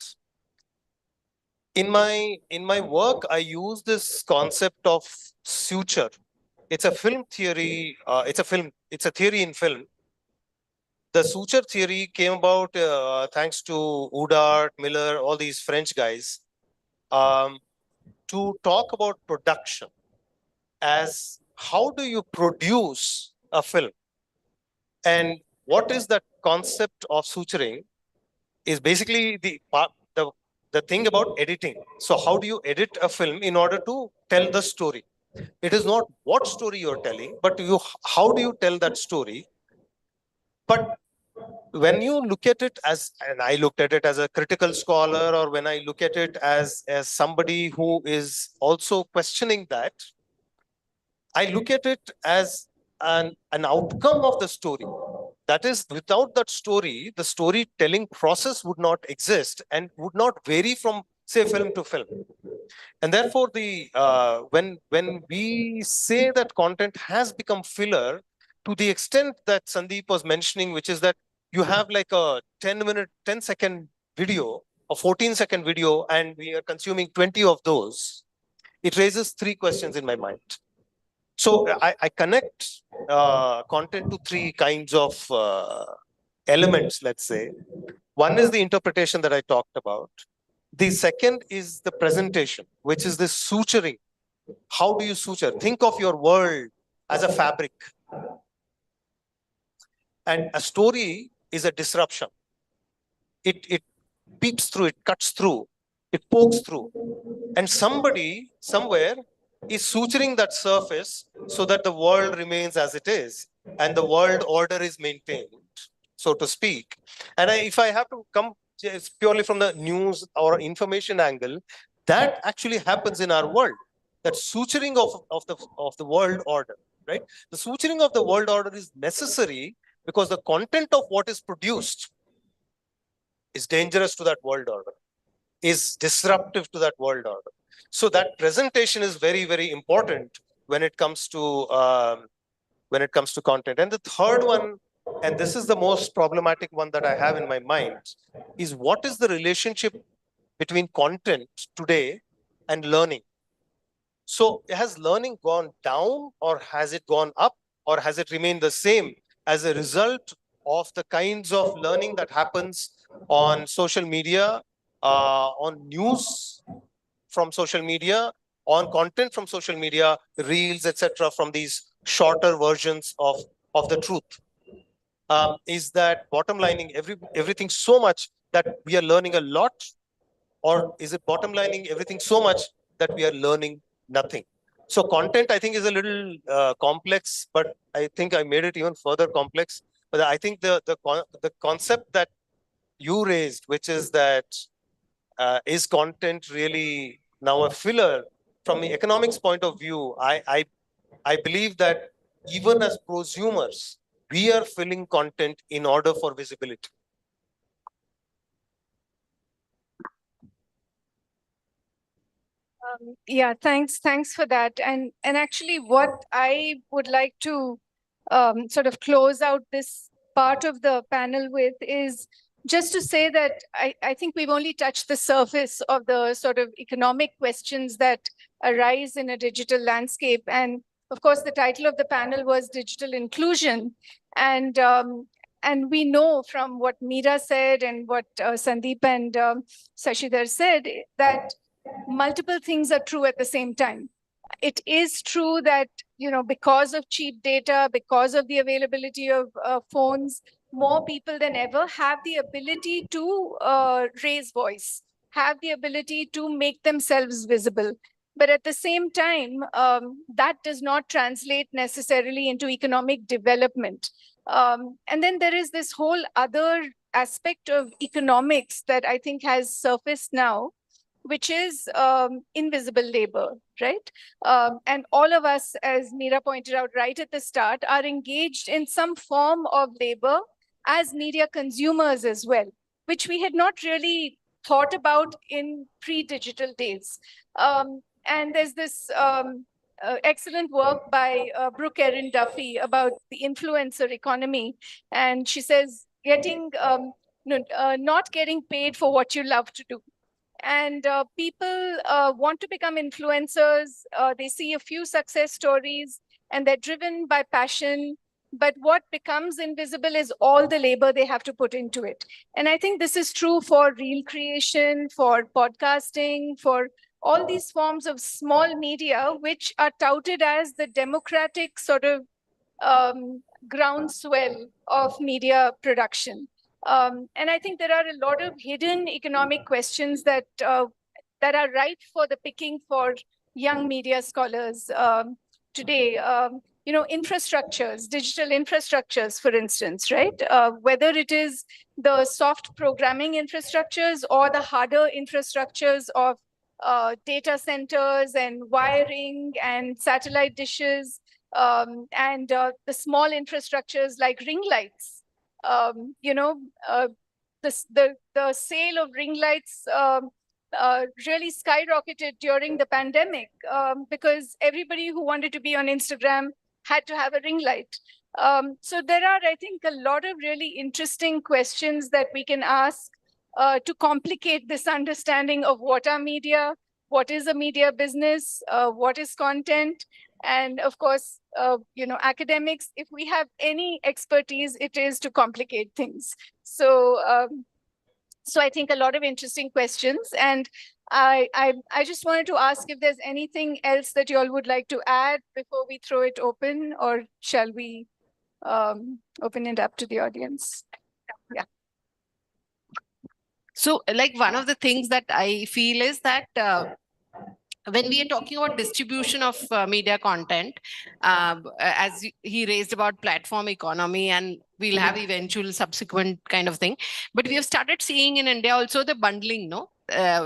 In my work, I use this concept of suture. It's a film theory. It's a theory in film. The suture theory came about thanks to Oudart, Miller, all these French guys, to talk about production as how do you produce a film, and what is that concept of suturing? is basically the thing about editing. So how do you edit a film in order to tell the story? It is not what story you're telling, but how do you tell that story? But when you look at it as, and I looked at it as a critical scholar, or when I look at it as somebody who is also questioning that, I look at it as an outcome of the story. That is, without that story, the storytelling process would not exist and would not vary from, say, film to film. And therefore, when we say that content has become filler, to the extent that Sandeep was mentioning, which is that you have like a 10-second video, a 14-second video, and we are consuming 20 of those, it raises three questions in my mind. So I connect content to three kinds of elements, let's say. One is the interpretation that I talked about. The second is the presentation, which is the suturing. How do you suture? Think of your world as a fabric. And a story is a disruption. It peeps through, it cuts through, it pokes through. And somebody, somewhere, is suturing that surface so that the world remains as it is and the world order is maintained, so to speak. And if I have to come just purely from the news or information angle, that actually happens in our world. That suturing of the world order, right? The suturing of the world order is necessary because the content of what is produced is dangerous to that world order, is disruptive to that world order. So that presentation is very, very important when it comes to content. And the third one, and this is the most problematic one that I have in my mind, is what is the relationship between content today and learning? So has learning gone down, or has it gone up, or has it remained the same as a result of the kinds of learning that happens on social media, on news from social media, on content from social media, reels, etc., from these shorter versions of the truth? Is that bottom lining everything so much that we are learning a lot, or is it bottom lining everything so much that we are learning nothing? So content, I think, is a little complex, but I think I made it even further complex. But I think the concept that you raised, which is that is content really now a filler? From the economics point of view, I believe that even as prosumers, we are filling content in order for visibility. Yeah, thanks for that. And actually, what I would like to sort of close out this part of the panel with is just to say that I think we've only touched the surface of the sort of economic questions that arise in a digital landscape. And of course, the title of the panel was Digital Inclusion. And we know from what Meera said and what Sandeep and Sashidhar said that multiple things are true at the same time. It is true that, because of cheap data, because of the availability of phones, more people than ever have the ability to raise voice, have the ability to make themselves visible. But at the same time, that does not translate necessarily into economic development. And then there is this whole other aspect of economics that I think has surfaced now, which is invisible labor, right? And all of us, as Meera pointed out right at the start, are engaged in some form of labor as media consumers as well, which we had not really thought about in pre-digital days. And there's this excellent work by Brooke Erin Duffy about the influencer economy. And she says, not getting paid for what you love to do. And people want to become influencers. They see a few success stories and they're driven by passion. But what becomes invisible is all the labor they have to put into it. And I think this is true for reel creation, for podcasting, for all these forms of small media, which are touted as the democratic sort of groundswell of media production. And I think there are a lot of hidden economic questions that that are ripe for the picking for young media scholars today. Infrastructures, digital infrastructures, for instance, right? Whether it is the soft programming infrastructures or the harder infrastructures of data centers and wiring and satellite dishes, and the small infrastructures like ring lights. The sale of ring lights really skyrocketed during the pandemic because everybody who wanted to be on Instagram had to have a ring light. So there are, I think, a lot of really interesting questions that we can ask to complicate this understanding of what are media, what is a media business, what is content, and of course, academics, if we have any expertise, it is to complicate things. So I think a lot of interesting questions. And I just wanted to ask if there's anything else that you all would like to add before we throw it open, or shall we open it up to the audience? Yeah. So like one of the things that I feel is that when we are talking about distribution of media content, as he raised about platform economy, and we'll have eventual subsequent kind of thing, but we have started seeing in India also the bundling, no?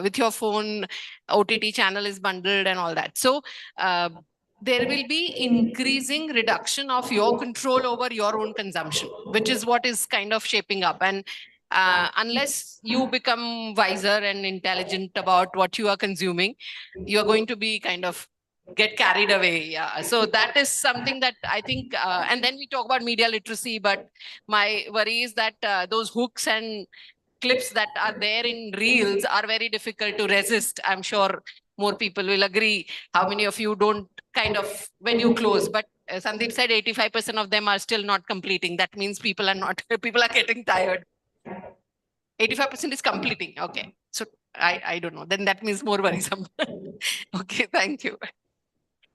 With your phone, OTT channel is bundled and all that. So there will be increasing reduction of your control over your own consumption, which is what is kind of shaping up. And unless you become wiser and intelligent about what you are consuming, you are going to be kind of get carried away. Yeah. So that is something that I think, and then we talk about media literacy, but my worry is that those hooks and clips that are there in reels are very difficult to resist. I'm sure more people will agree. How many of you don't kind of, when you close, but Sandeep said 85% of them are still not completing. That means people are getting tired. 85% is completing. Okay. So I don't know. Then that means more worrisome. Okay. Thank you.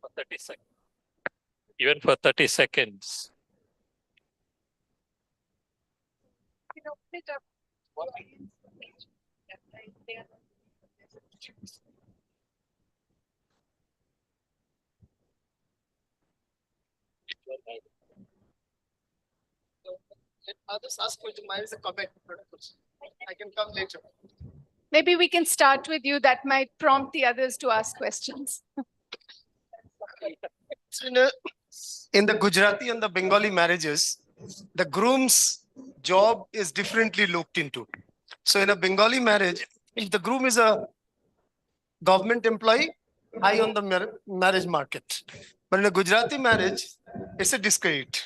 For 30 seconds. Even for 30 seconds. Others ask questions. Mine is a comment. I can come later. Maybe we can start with you. That might prompt the others to ask questions. In the Gujarati and the Bengali marriages, the groom's job is differently looked into. So in a Bengali marriage, if the groom is a government employee, high on the marriage market. But in a Gujarati marriage, it's a discredit.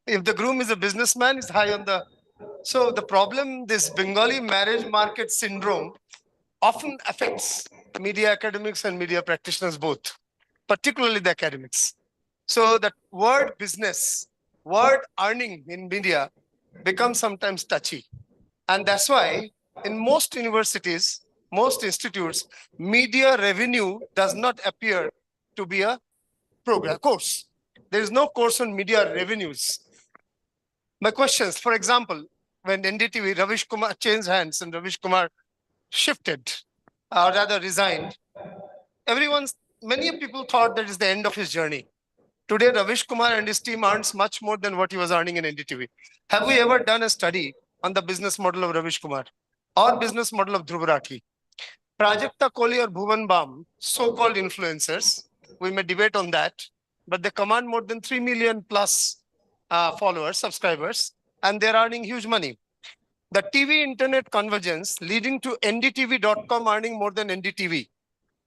If the groom is a businessman, it's high on the... So the problem, this Bengali marriage market syndrome often affects media academics and media practitioners both, particularly the academics. So that word business, word earning in media becomes sometimes touchy. And that's why in most universities, most institutes, media revenue does not appear to be a program course. There is no course on media revenues. My questions, for example, when NDTV, Ravish Kumar changed hands and Ravish Kumar shifted, or rather resigned, many people thought that is the end of his journey. Today, Ravish Kumar and his team earns much more than what he was earning in NDTV. Have we ever done a study on the business model of Ravish Kumar or business model of Dhruv Rathi? Prajakta Kohli or Bhuvan Bam, so-called influencers, we may debate on that, but they command more than 3 million plus followers, subscribers, and they're earning huge money. The TV internet convergence leading to NDTV.com earning more than NDTV.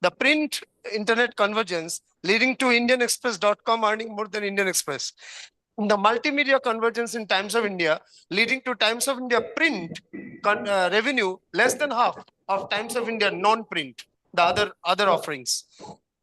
The print internet convergence leading to IndianExpress.com earning more than Indian Express. The multimedia convergence in Times of India leading to Times of India print revenue less than half of Times of India non-print, the other offerings.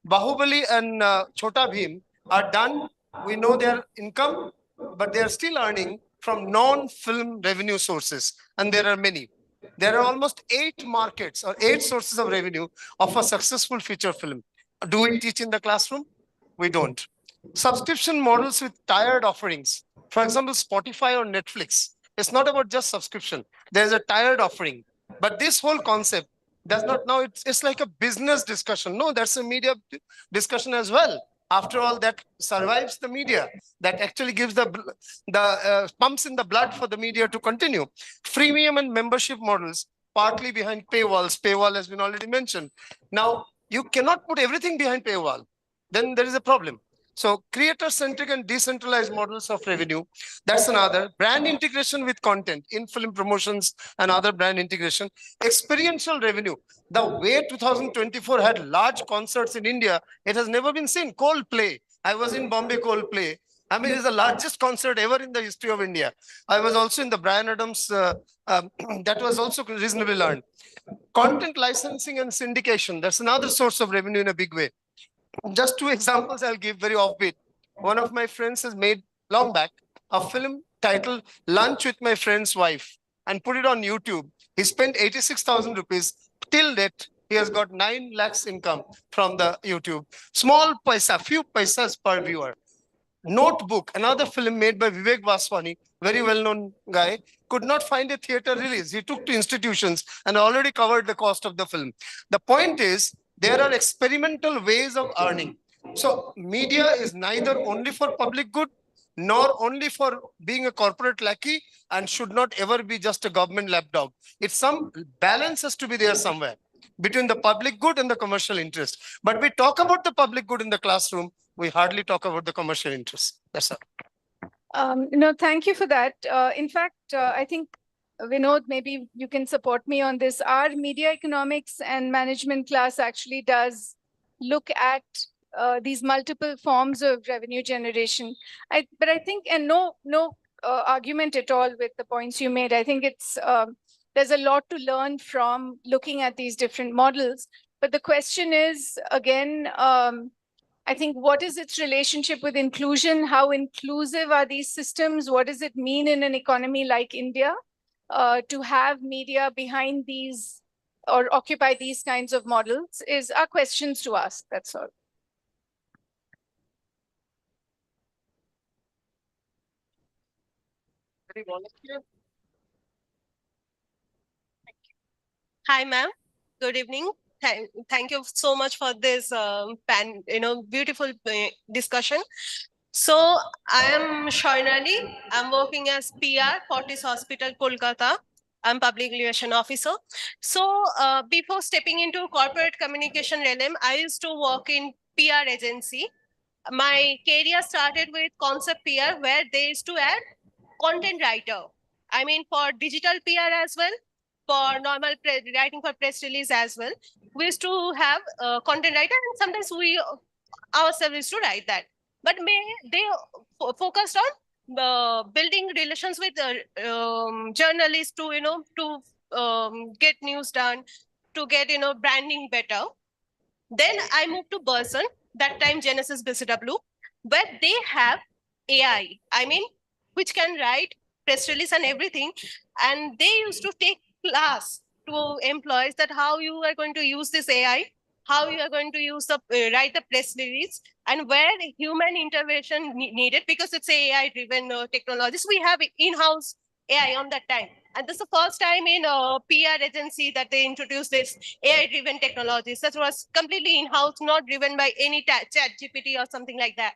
Bahubali and Chota Bheem are done. We know their income, but they are still earning from non-film revenue sources, and there are many. There are almost 8 markets or 8 sources of revenue of a successful feature film. Do we teach in the classroom? We don't. Subscription models with tiered offerings. For example, Spotify or Netflix It's not about just subscription. There's a tiered offering. But this whole concept does not now, it's like a business discussion. No, that's a media discussion as well. After all, that survives the media. That actually gives the pumps in the blood for the media to continue. Freemium and membership models, partly behind paywalls. Paywall has been already mentioned. Now, you cannot put everything behind paywall. Then there is a problem. So creator-centric and decentralized models of revenue, that's another. Brand integration with content in film promotions and other brand integration. Experiential revenue. The way 2024 had large concerts in India, it has never been seen. Coldplay. I was in Bombay Coldplay. I mean, it's the largest concert ever in the history of India. I was also in the Brian Adams, that was also reasonably learned. Content licensing and syndication, that's another source of revenue in a big way. Just two examples I'll give very offbeat. One of my friends has made long back a film titled Lunch with My Friend's Wife and put it on YouTube. He spent 86,000 rupees. Till date, he has got 9 lakhs income from the YouTube. Small paisa, few paisas per viewer. Notebook, another film made by Vivek Vaswani, very well-known guy, could not find a theater release. He took to institutions and already covered the cost of the film. The point is, there are experimental ways of earning. So media is neither only for public good, nor only for being a corporate lackey, and should not ever be just a government lapdog. It's some balance has to be there somewhere between the public good and the commercial interest. But we talk about the public good in the classroom, we hardly talk about the commercial interest. That's all. No, thank you for that. In fact, I think, Vinod, maybe you can support me on this. Our media economics and management class actually does look at these multiple forms of revenue generation. But I think, and no argument at all with the points you made. I think it's there's a lot to learn from looking at these different models. But the question is, again, I think, what is its relationship with inclusion? How inclusive are these systems? What does it mean in an economy like India to have media behind these or occupy these kinds of models are questions to ask, that's all. Any volunteer? Hi, ma'am. Good evening. Thank you so much for this beautiful discussion. So I am Shoinali. I'm working as PR, Fortis Hospital, Kolkata. I'm public relation officer. So before stepping into corporate communication realm, I used to work in PR agency. My career started with Concept PR, where they used to add content writer. I mean, for digital PR as well, for normal writing for press release as well. We used to have a content writer, and sometimes we ourselves used to write that. But they focused on building relations with journalists to get news done, to get branding better. Then I moved to Burson, that time Genesis BCW, where they have AI. I mean, which can write press release and everything, and they used to take class to employees that how you are going to use this AI, how you are going to use the write the press release, and where human intervention needed, because it's AI driven technologies. We have in-house AI on that time, and this is the first time in a PR agency that they introduced this AI driven technologies that was completely in-house, not driven by any chat GPT or something like that.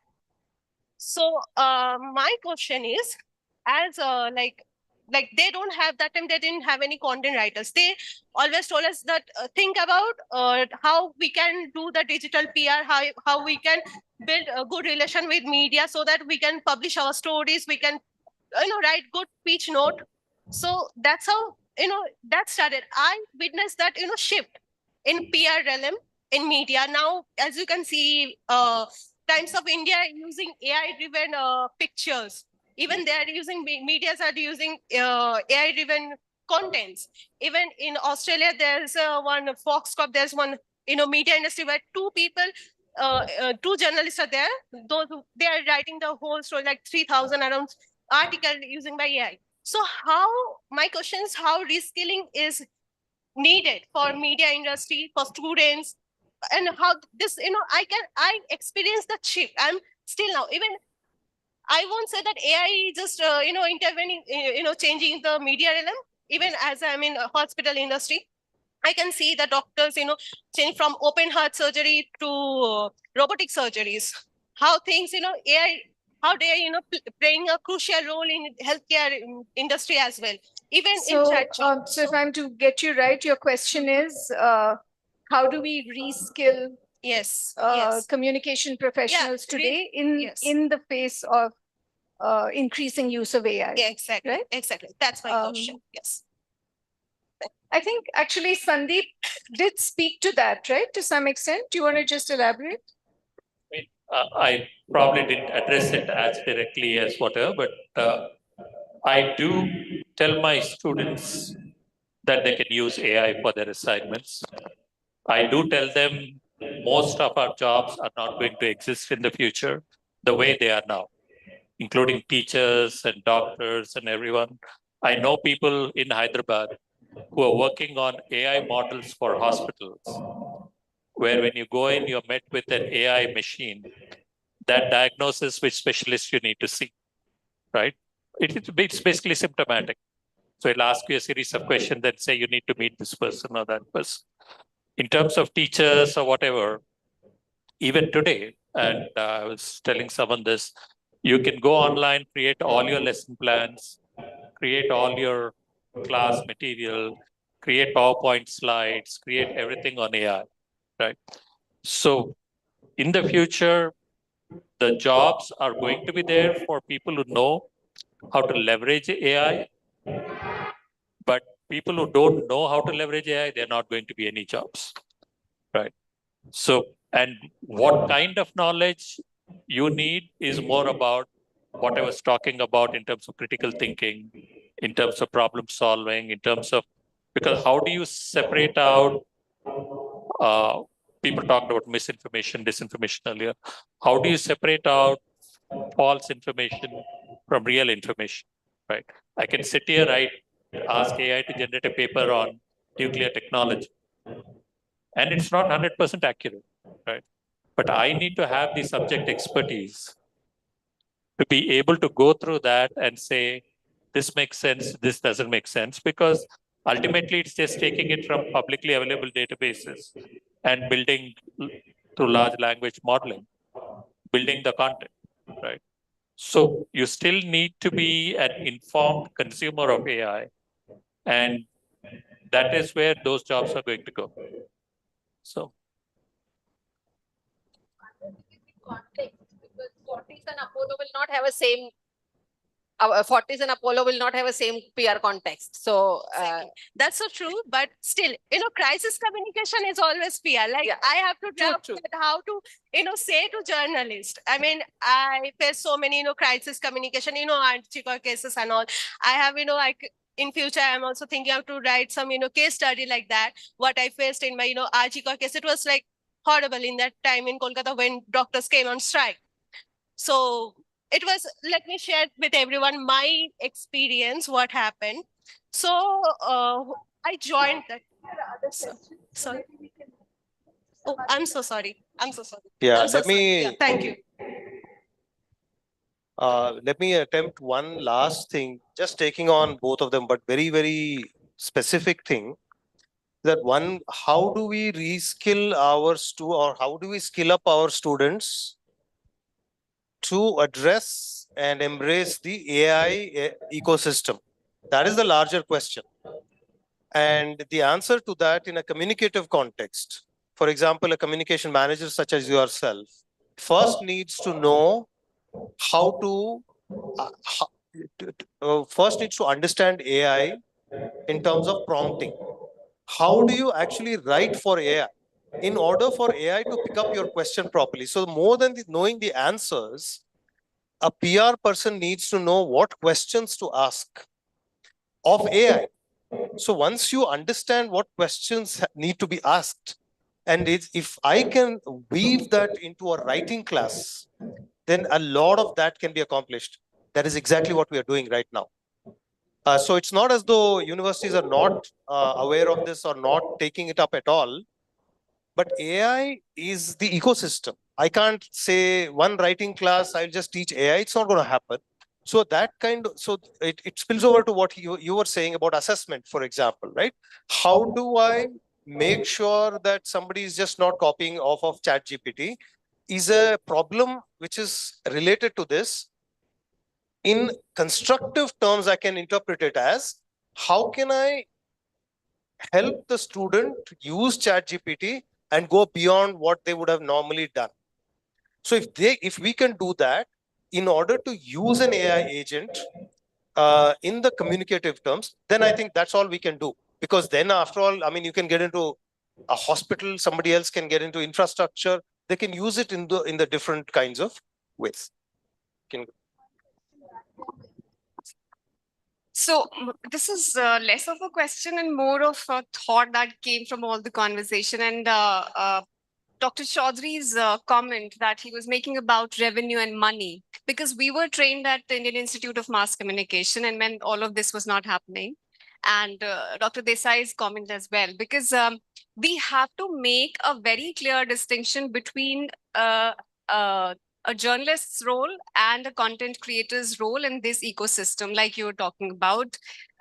So my question is, as like they don't have that time, they didn't have any content writers. They always told us that think about how we can do the digital PR, how we can build a good relation with media so that we can publish our stories, we can write good pitch note. So that's how that started. I witnessed that shift in PR realm in media. Now, as you can see, Times of India using AI driven pictures. Even they are using, medias are using AI-driven contents. Even in Australia, there's one Fox Corp, there's one media industry where two journalists are there. They are writing the whole story, like 3,000 around article using by AI. So my question is, how reskilling is needed for media industry, for students, and how this, I experience the shift. I'm still now, even I won't say that AI just, intervening, changing the media realm. Even as I'm in a hospital industry, I can see the doctors, change from open heart surgery to robotic surgeries. How things, AI, how they are, playing a crucial role in healthcare industry as well. Even in So, chat shop. so if I'm to get you right, your question is, how do we reskill Yes, yes, communication professionals today yes. in the face of increasing use of AI? Yeah, exactly, right? exactly. That's my question. Yes. I think actually Sandeep did speak to that, right? To some extent. Do you want to just elaborate? I probably didn't address it as directly as whatever, but I do tell my students that they can use AI for their assignments. I do tell them most of our jobs are not going to exist in the future the way they are now, including teachers and doctors and everyone. I know people in Hyderabad who are working on AI models for hospitals, where when you go in, you're met with an AI machine that diagnoses which specialist you need to see, right? It's basically symptomatic. So it'll ask you a series of questions that say you need to meet this person or that person. In terms of teachers or whatever, even today, and I was telling someone this, you can go online, create all your lesson plans, create all your class material, create PowerPoint slides, create everything on AI, right? So in the future, the jobs are going to be there for people who know how to leverage AI, but people who don't know how to leverage AI, they're not going to be any jobs, right? So, and what kind of knowledge you need is more about what I was talking about in terms of critical thinking, in terms of problem solving, in terms of, because how do you separate out, people talked about misinformation, disinformation earlier. How do you separate out false information from real information, right? I can sit here, ask AI to generate a paper on nuclear technology, and it's not 100% accurate, right? But I need to have the subject expertise to be able to go through that and say, this makes sense, this doesn't make sense, because ultimately it's just taking it from publicly available databases and building through large language modeling, building the content, right? So you still need to be an informed consumer of AI, and that is where those jobs are going to go. So Context, because Fortis and Apollo will not have a same. Fortis and Apollo will not have a same PR context. So That's so true, but still, crisis communication is always PR. Like Yeah. I have to draft true. how to, say to journalists. I mean, I face so many, crisis communication, Archicor cases and all. I have, in future, I'm also thinking how to write some, case study like that. What I faced in my, Archicor case, it was like horrible in that time in Kolkata when doctors came on strike. So it was, let me share with everyone my experience, what happened. So I joined that. Sorry. Oh, I'm so sorry. I'm so sorry. Yeah, I'm so let me sorry. Yeah, thank you. let me attempt one last thing, just taking on both of them, but very, very specific thing. That one, how do we reskill or how do we skill up our students to address and embrace the AI ecosystem? That is the larger question. And the answer to that in a communicative context, for example, a communication manager such as yourself, first needs to know how to, first needs to understand AI in terms of prompting. How do you actually write for AI in order for AI to pick up your question properly? So more than knowing the answers, a PR person needs to know what questions to ask of AI. So once you understand what questions need to be asked, and if I can weave that into a writing class, then a lot of that can be accomplished. That is exactly what we are doing right now. So it's not as though universities are not aware of this or not taking it up at all, but AI is the ecosystem. I can't say one writing class, I'll just teach AI. It's not going to happen. So that so it spills over to what you were saying about assessment, for example, right? How do I make sure that somebody is just not copying off of ChatGPT is a problem which is related to this. In constructive terms, I can interpret it as, how can I help the student use ChatGPT and go beyond what they would have normally done? So if we can do that, in order to use an AI agent in the communicative terms, then I think that's all we can do. Because then, after all, I mean, you can get into a hospital, somebody else can get into infrastructure. They can use it in the different kinds of ways. So this is less of a question and more of a thought that came from all the conversation. And Dr. Chaudhry's comment that he was making about revenue and money, because we were trained at the Indian Institute of Mass Communication, and when all of this was not happening, and Dr. Desai's comment as well, because we have to make a very clear distinction between a journalist's role and a content creator's role in this ecosystem, like you were talking about,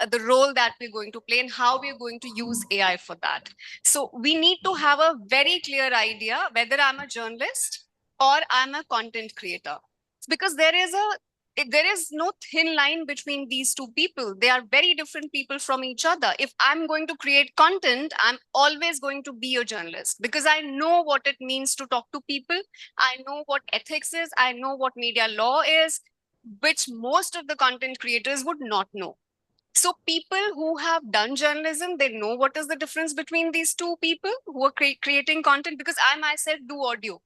the role that we're going to play and how we're going to use AI for that. So we need to have a very clear idea whether I'm a journalist or I'm a content creator. Because there is no thin line between these two people. They are very different people from each other. If I'm going to create content, I'm always going to be a journalist because I know what it means to talk to people. I know what ethics is. I know what media law is, which most of the content creators would not know. So people who have done journalism, they know what is the difference between these two people who are creating content, because I myself do audio.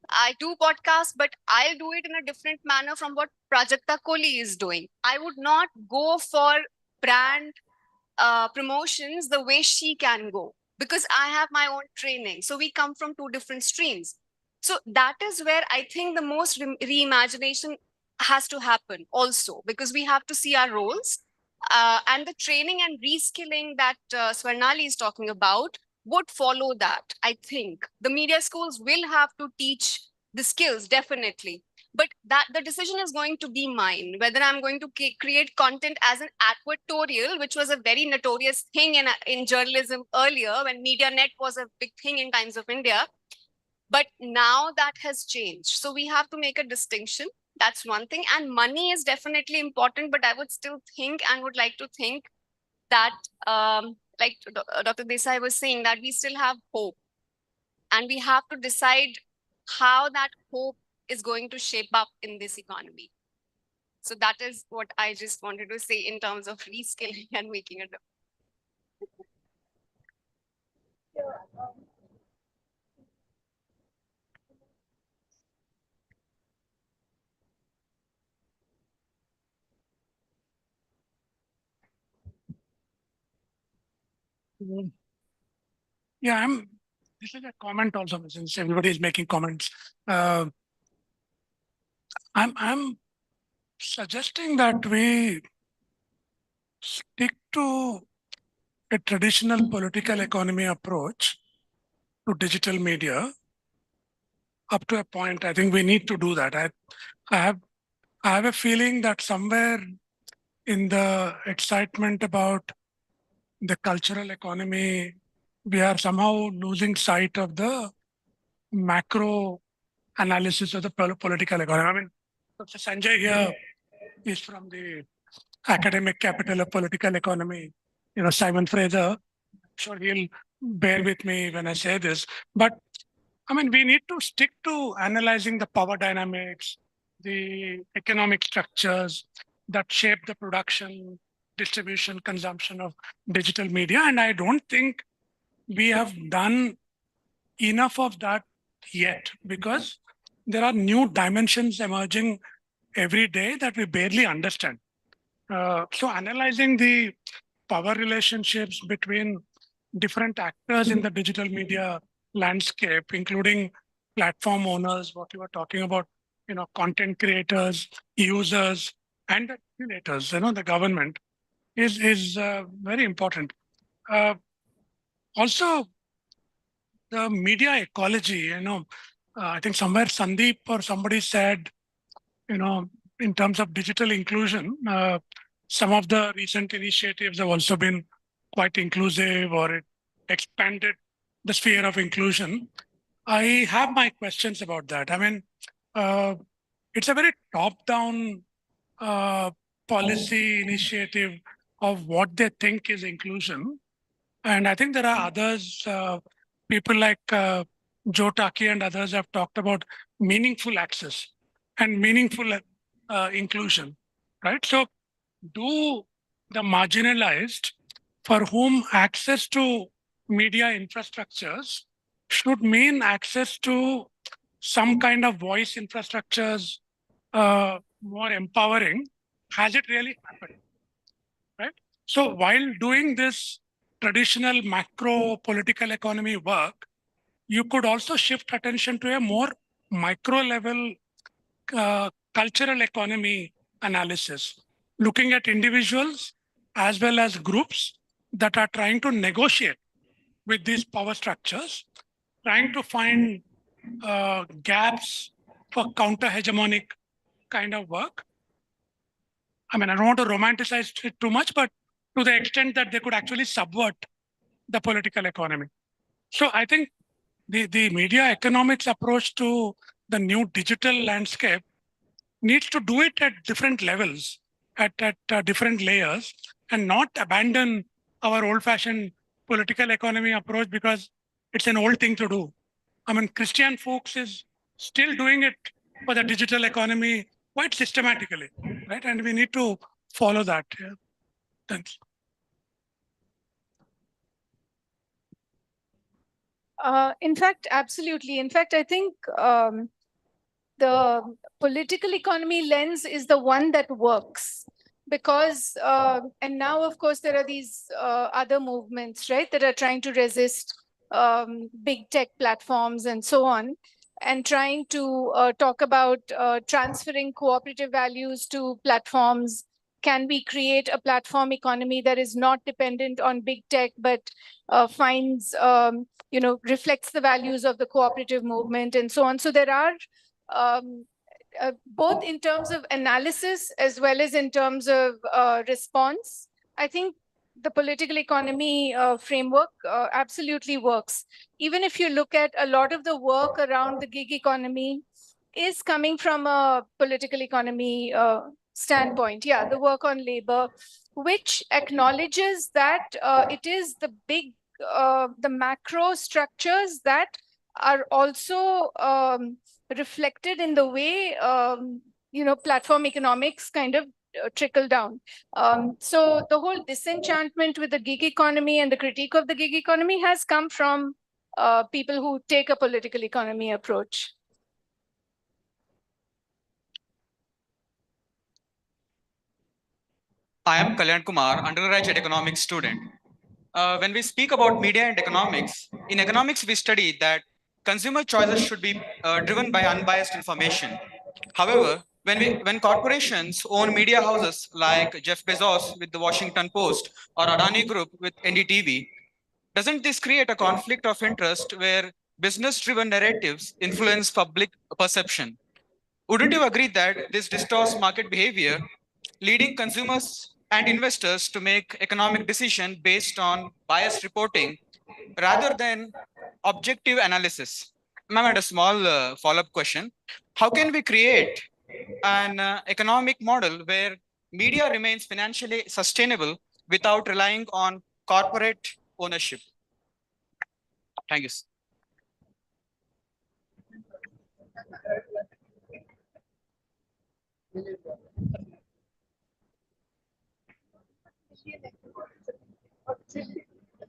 I do podcasts, but I'll do it in a different manner from what Prajakta Kohli is doing. I would not go for brand promotions the way she can go because I have my own training. So we come from two different streams. So that is where I think the most reimagination has to happen also, because we have to see our roles and the training and reskilling that Swarnali is talking about would follow that. I think the media schools will have to teach the skills, definitely. But that the decision is going to be mine, whether I'm going to create content as an advertorial, which was a very notorious thing in journalism earlier when MediaNet was a big thing in Times of India. But now that has changed. So we have to make a distinction. That's one thing. And money is definitely important, but I would still think and would like to think that like Dr. Desai was saying, that we still have hope. And we have to decide how that hope is going to shape up in this economy. So that is what I just wanted to say in terms of reskilling and making it. Yeah, this is a comment also, since everybody is making comments. I'm suggesting that we stick to a traditional political economy approach to digital media up to a point. I think we need to do that. I have a feeling that somewhere in the excitement about the cultural economy, we are somehow losing sight of the macro analysis of the political economy. I mean, Dr. Sanjay here is from the academic capital of political economy, Simon Fraser. I'm sure he'll bear with me when I say this. But I mean, we need to stick to analyzing the power dynamics, the economic structures that shape the production, distribution, consumption of digital media. And I don't think we have done enough of that yet, because there are new dimensions emerging every day that we barely understand. So analyzing the power relationships between different actors in the digital media landscape, including platform owners, what you were talking about, content creators, users, and the regulators, the government, is very important. Also, the media ecology, I think somewhere Sandeep or somebody said, in terms of digital inclusion, some of the recent initiatives have also been quite inclusive, or it expanded the sphere of inclusion. I have my questions about that. I mean, it's a very top-down policy initiative of what they think is inclusion. And I think there are others, people like Joe Taki and others have talked about meaningful access and meaningful inclusion, right? So do the marginalized, for whom access to media infrastructures should mean access to some kind of voice infrastructures, more empowering, has it really happened, right? So while doing this traditional macro political economy work, you could also shift attention to a more micro level cultural economy analysis, looking at individuals as well as groups that are trying to negotiate with these power structures, trying to find gaps for counter-hegemonic kind of work. I mean, I don't want to romanticize it too much, but to the extent that they could actually subvert the political economy. So I think the media economics approach to the new digital landscape needs to do it at different levels, at different layers, and not abandon our old-fashioned political economy approach because it's an old thing to do. I mean, Christian Fuchs is still doing it for the digital economy quite systematically, right? And we need to follow that. Yeah. Thanks. In fact, absolutely. In fact, I think the political economy lens is the one that works because, and now, of course, there are these other movements, right, that are trying to resist big tech platforms and so on, and trying to talk about transferring cooperative values to platforms. Can we create a platform economy that is not dependent on big tech, but finds, reflects the values of the cooperative movement and so on? So there are both in terms of analysis as well as in terms of response. I think the political economy framework absolutely works. Even if you look at a lot of the work around the gig economy is coming from a political economy standpoint. Yeah, the work on labor, which acknowledges that it is the big, the macro structures that are also reflected in the way, platform economics kind of trickle down. So the whole disenchantment with the gig economy and the critique of the gig economy has come from people who take a political economy approach. I am Kalyan Kumar, undergraduate economics student. When we speak about media and economics, in economics we study that consumer choices should be driven by unbiased information. However, when corporations own media houses like Jeff Bezos with the Washington Post or Adani Group with NDTV, doesn't this create a conflict of interest where business-driven narratives influence public perception? Wouldn't you agree that this distorts market behavior, leading consumers and investors to make economic decisions based on biased reporting rather than objective analysis? Ma'am, I had a small follow-up question. How can we create an economic model where media remains financially sustainable without relying on corporate ownership? Thank you.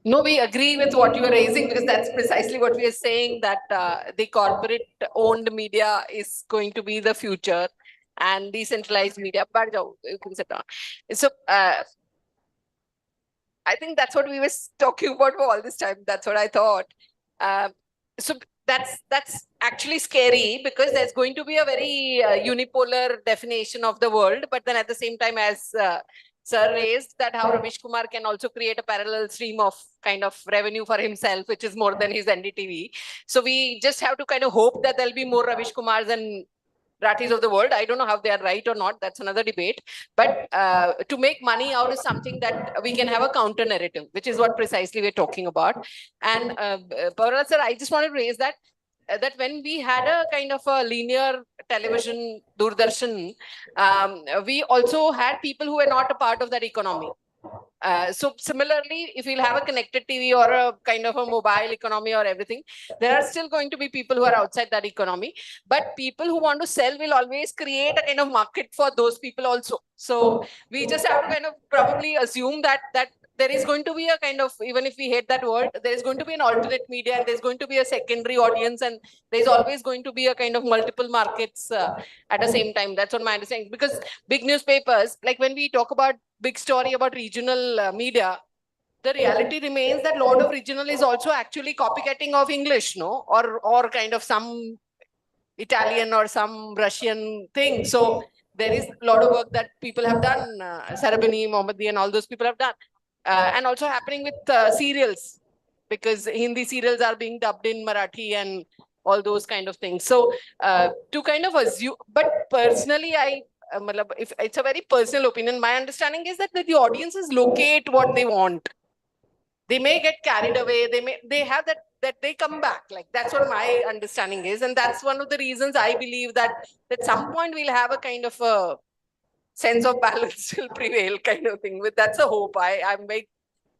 No, we agree with what you are raising because that's precisely what we are saying, that the corporate owned media is going to be the future and decentralized media. But you can sit down. So I think that's what we were talking about for all this time. That's what I thought. So that's actually scary because there's going to be a very unipolar definition of the world. But then at the same time, as Sir raised that how Ravish Kumar can also create a parallel stream of kind of revenue for himself, which is more than his NDTV. So we just have to kind of hope that there'll be more Ravish Kumars and Rathis of the world. I don't know how they are right or not. That's another debate. But to make money out is something that we can have a counter narrative, which is what precisely we're talking about. And Parula sir, I just want to raise that when we had a kind of a linear television, Doordarshan, we also had people who were not a part of that economy. So similarly, if we'll have a connected TV or a kind of a mobile economy or everything, there are still going to be people who are outside that economy. But people who want to sell will always create a kind of market for those people also. So we just have to kind of probably assume that there is going to be a kind of, even if we hate that word, there is going to be an alternate media and there's going to be a secondary audience, and there's always going to be a kind of multiple markets at the same time. That's what my understanding. Because big newspapers, like when we talk about big story about regional media, the reality remains that a lot of regional is also actually copycatting of English, no? Or kind of some Italian or some Russian thing. So there is a lot of work that people have done, Sarabani, Mohammadi and all those people have done. And also happening with serials, because Hindi serials are being dubbed in Marathi and all those kind of things. So to kind of assume, but personally, if it's a very personal opinion, my understanding is that the audiences locate what they want. They may get carried away. They have that they come back. Like that's what my understanding is, and that's one of the reasons I believe that at some point we'll have a kind of a sense of balance will prevail, kind of thing. But that's a hope. I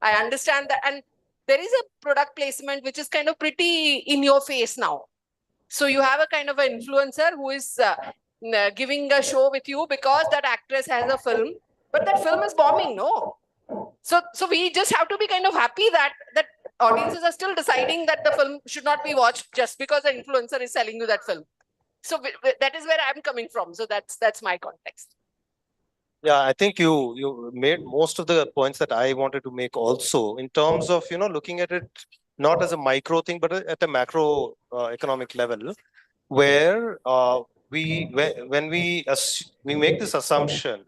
understand that, and there is a product placement which is kind of pretty in your face now. So you have a kind of an influencer who is giving a show with you because that actress has a film, but that film is bombing, no? So we just have to be kind of happy that audiences are still deciding that the film should not be watched just because the influencer is selling you that film. So that is where I'm coming from. So that's my context. Yeah, I think you made most of the points that I wanted to make also, in terms of, looking at it not as a micro thing, but at a macro economic level, where when we make this assumption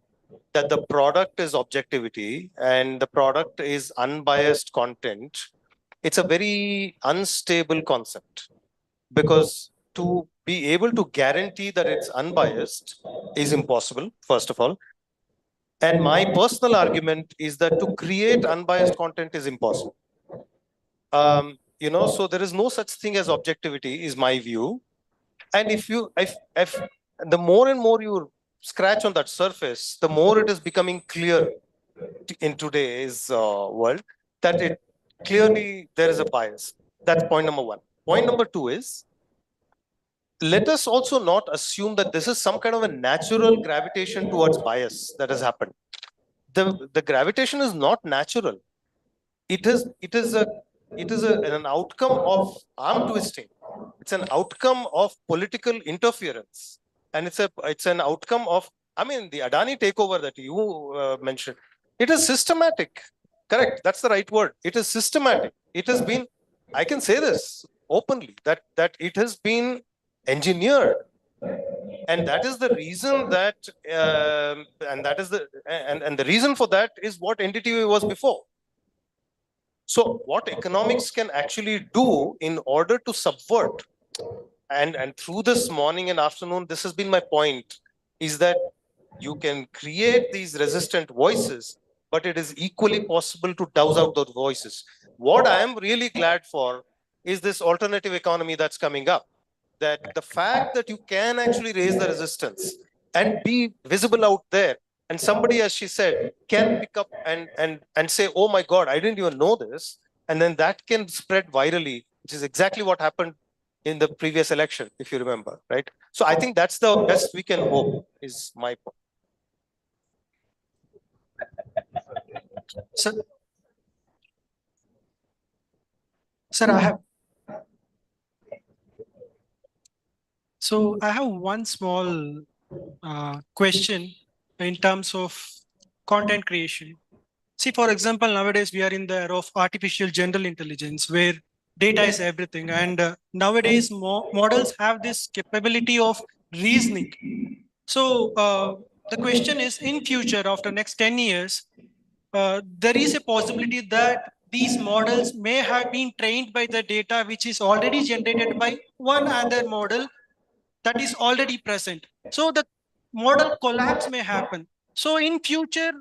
that the product is objectivity and the product is unbiased content, it's a very unstable concept, because to be able to guarantee that it's unbiased is impossible, first of all. And my personal argument is that to create unbiased content is impossible. So there is no such thing as objectivity, is my view. And if the more and more you scratch on that surface, the more it is becoming clear in today's world that clearly there is a bias. That's point number one. Point number two is, let us also not assume that this is some kind of a natural gravitation towards bias that has happened. The gravitation is not natural. It is an outcome of arm twisting. It's an outcome of political interference, and it's an outcome of, the Adani takeover that you mentioned. It is systematic. Correct. That's the right word. It is systematic. It has been, I can say this openly, that it has been engineered, and that is the reason that and the reason for that is what NDTV was before. So what economics can actually do in order to subvert, and through this morning and afternoon, this has been my point, is that you can create these resistant voices, but it is equally possible to douse out those voices. What I am really glad for is this alternative economy that's coming up. That the fact that you can actually raise the resistance and be visible out there, and somebody, as she said, can pick up and say, oh my God, I didn't even know this. And then that can spread virally, which is exactly what happened in the previous election, if you remember, right? So I think that's the best we can hope, is my point. Sir, I have one small question in terms of content creation. See, for example, nowadays we are in the era of artificial general intelligence, where data is everything. And nowadays models have this capability of reasoning. So the question is, in future, after next 10 years, there is a possibility that these models may have been trained by the data which is already generated by one other model that is already present. So the model collapse may happen. So in future,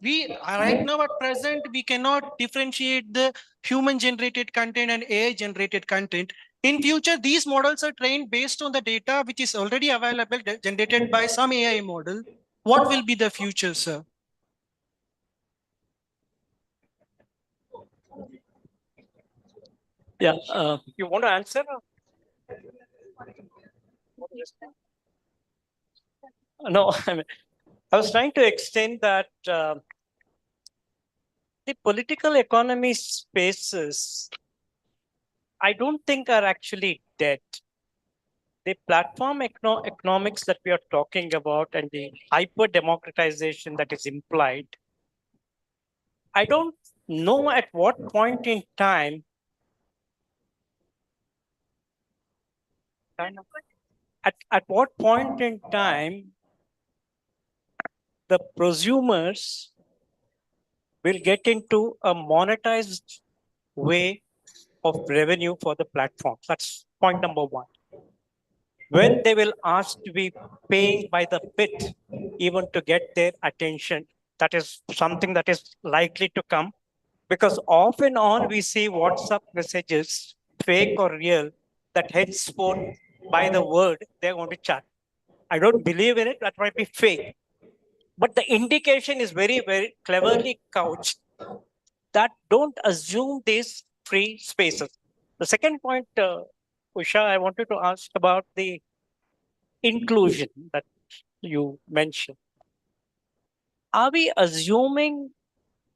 we right now at present, we cannot differentiate the human generated content and AI generated content. In future, these models are trained based on the data which is already available, generated by some AI model. What will be the future, sir? Yeah, you want to answer? No, I was trying to extend that the political economy spaces, I don't think are actually dead. The platform economics that we are talking about and the hyper democratization that is implied, I don't know at what point in time at what point in time the prosumers will get into a monetized way of revenue for the platform. That's point number one. When they will ask to be paying by the bit, even to get their attention, that is something that is likely to come. Because off and on we see WhatsApp messages, fake or real, that henceforth by the word they're going to chat. I don't believe in it, that might be fake. But the indication is very, very cleverly couched that don't assume these free spaces. The second point, Usha, I wanted to ask about the inclusion that you mentioned. Are we assuming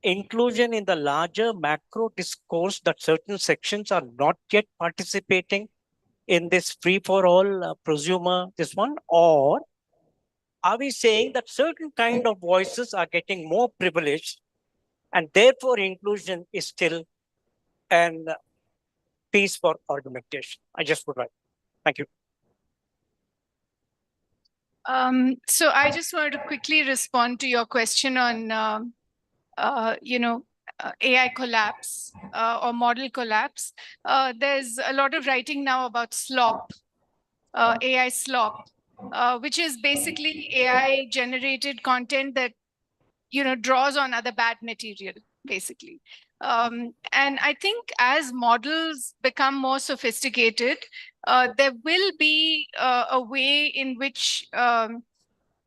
inclusion in the larger macro discourse that certain sections are not yet participating in this free for all prosumer, this one? Or are we saying that certain kind of voices are getting more privileged and therefore inclusion is still an piece for argumentation? I just would like. Thank you. So I just wanted to quickly respond to your question on, AI collapse or model collapse. There's a lot of writing now about slop, AI slop, which is basically AI generated content that, draws on other bad material, basically. And I think as models become more sophisticated, there will be a way in which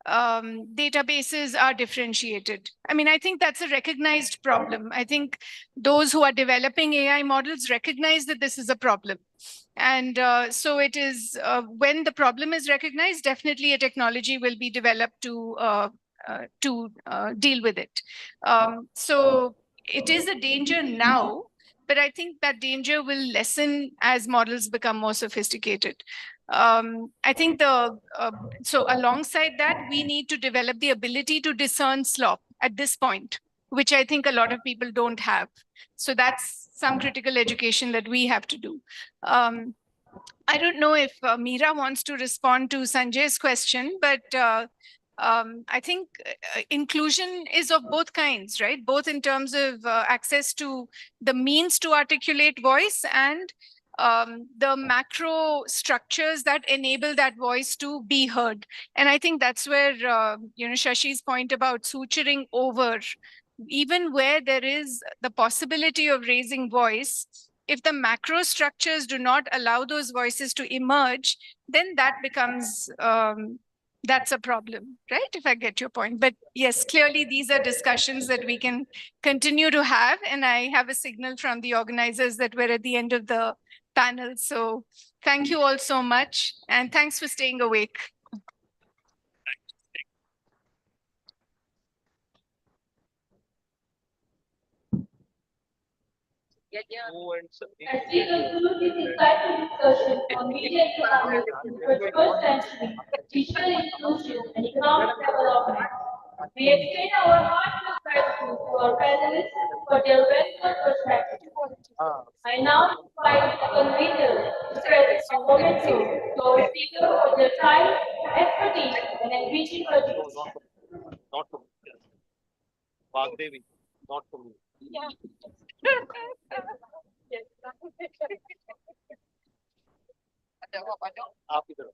databases are differentiated. I mean, I think that's a recognized problem. I think those who are developing AI models recognize that this is a problem. And so it is, when the problem is recognized, definitely a technology will be developed to deal with it. So it is a danger now, but I think that danger will lessen as models become more sophisticated. I think so alongside that, we need to develop the ability to discern slop at this point, which I think a lot of people don't have. So that's some critical education that we have to do. I don't know if Meera wants to respond to Sanjay's question, but I think inclusion is of both kinds, right? Both in terms of access to the means to articulate voice and the macro structures that enable that voice to be heard. And I think that's where, Shashi's point about suturing over, even where there is the possibility of raising voice, if the macro structures do not allow those voices to emerge, then that becomes, that's a problem, right? If I get your point. But yes, clearly these are discussions that we can continue to have. And I have a signal from the organizers that we're at the end of the panel. So thank you all so much. And thanks for staying awake. As we conclude this insightful discussion on media economics in the 21st century, digital inclusion and economic development, We extend our heartfelt gratitude to our panelists for their valuable perspective. I now invite the convener to express a moment to our speakers for their time, expertise, and enriching contribution. Not for me. Vagdevi, not for me. Yeah. आप इधर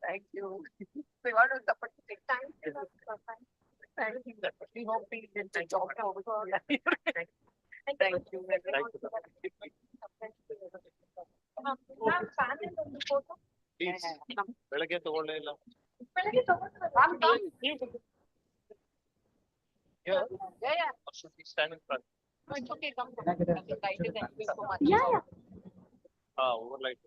Thank you. So you want to take time? Thank you. We hope we get to talk over. Thank you. Please. ಬೆಳಗ್ಗೆ ತಗೊಳ್ಳೇ ಇಲ್ಲ. Yeah. Should we stand in front? No, it's okay. Come. Lighted and so much. Yeah. Overlight.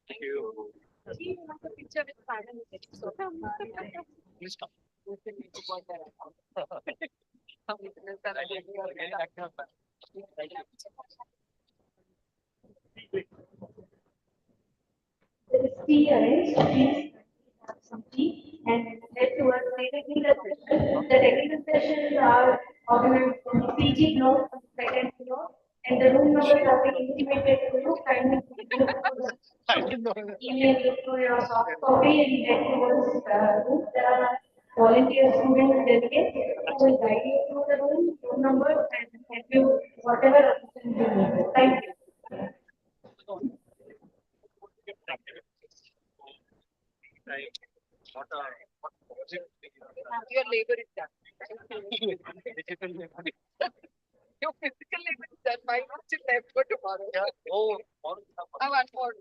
Thank you. Picture with panel. Please come. There is tea arranged, please have some tea and head towards the technical session. The technical sessions are organized in the PG block on the second floor, and the room numbers have been intimated to you. Kindly email look through your soft copy and head towards the room. There are volunteer students delegates who will guide you through the room numbers and help you whatever assistance you need. Thank you. Your labor is done. Your physical labor is done. Why not you left for tomorrow? I want more.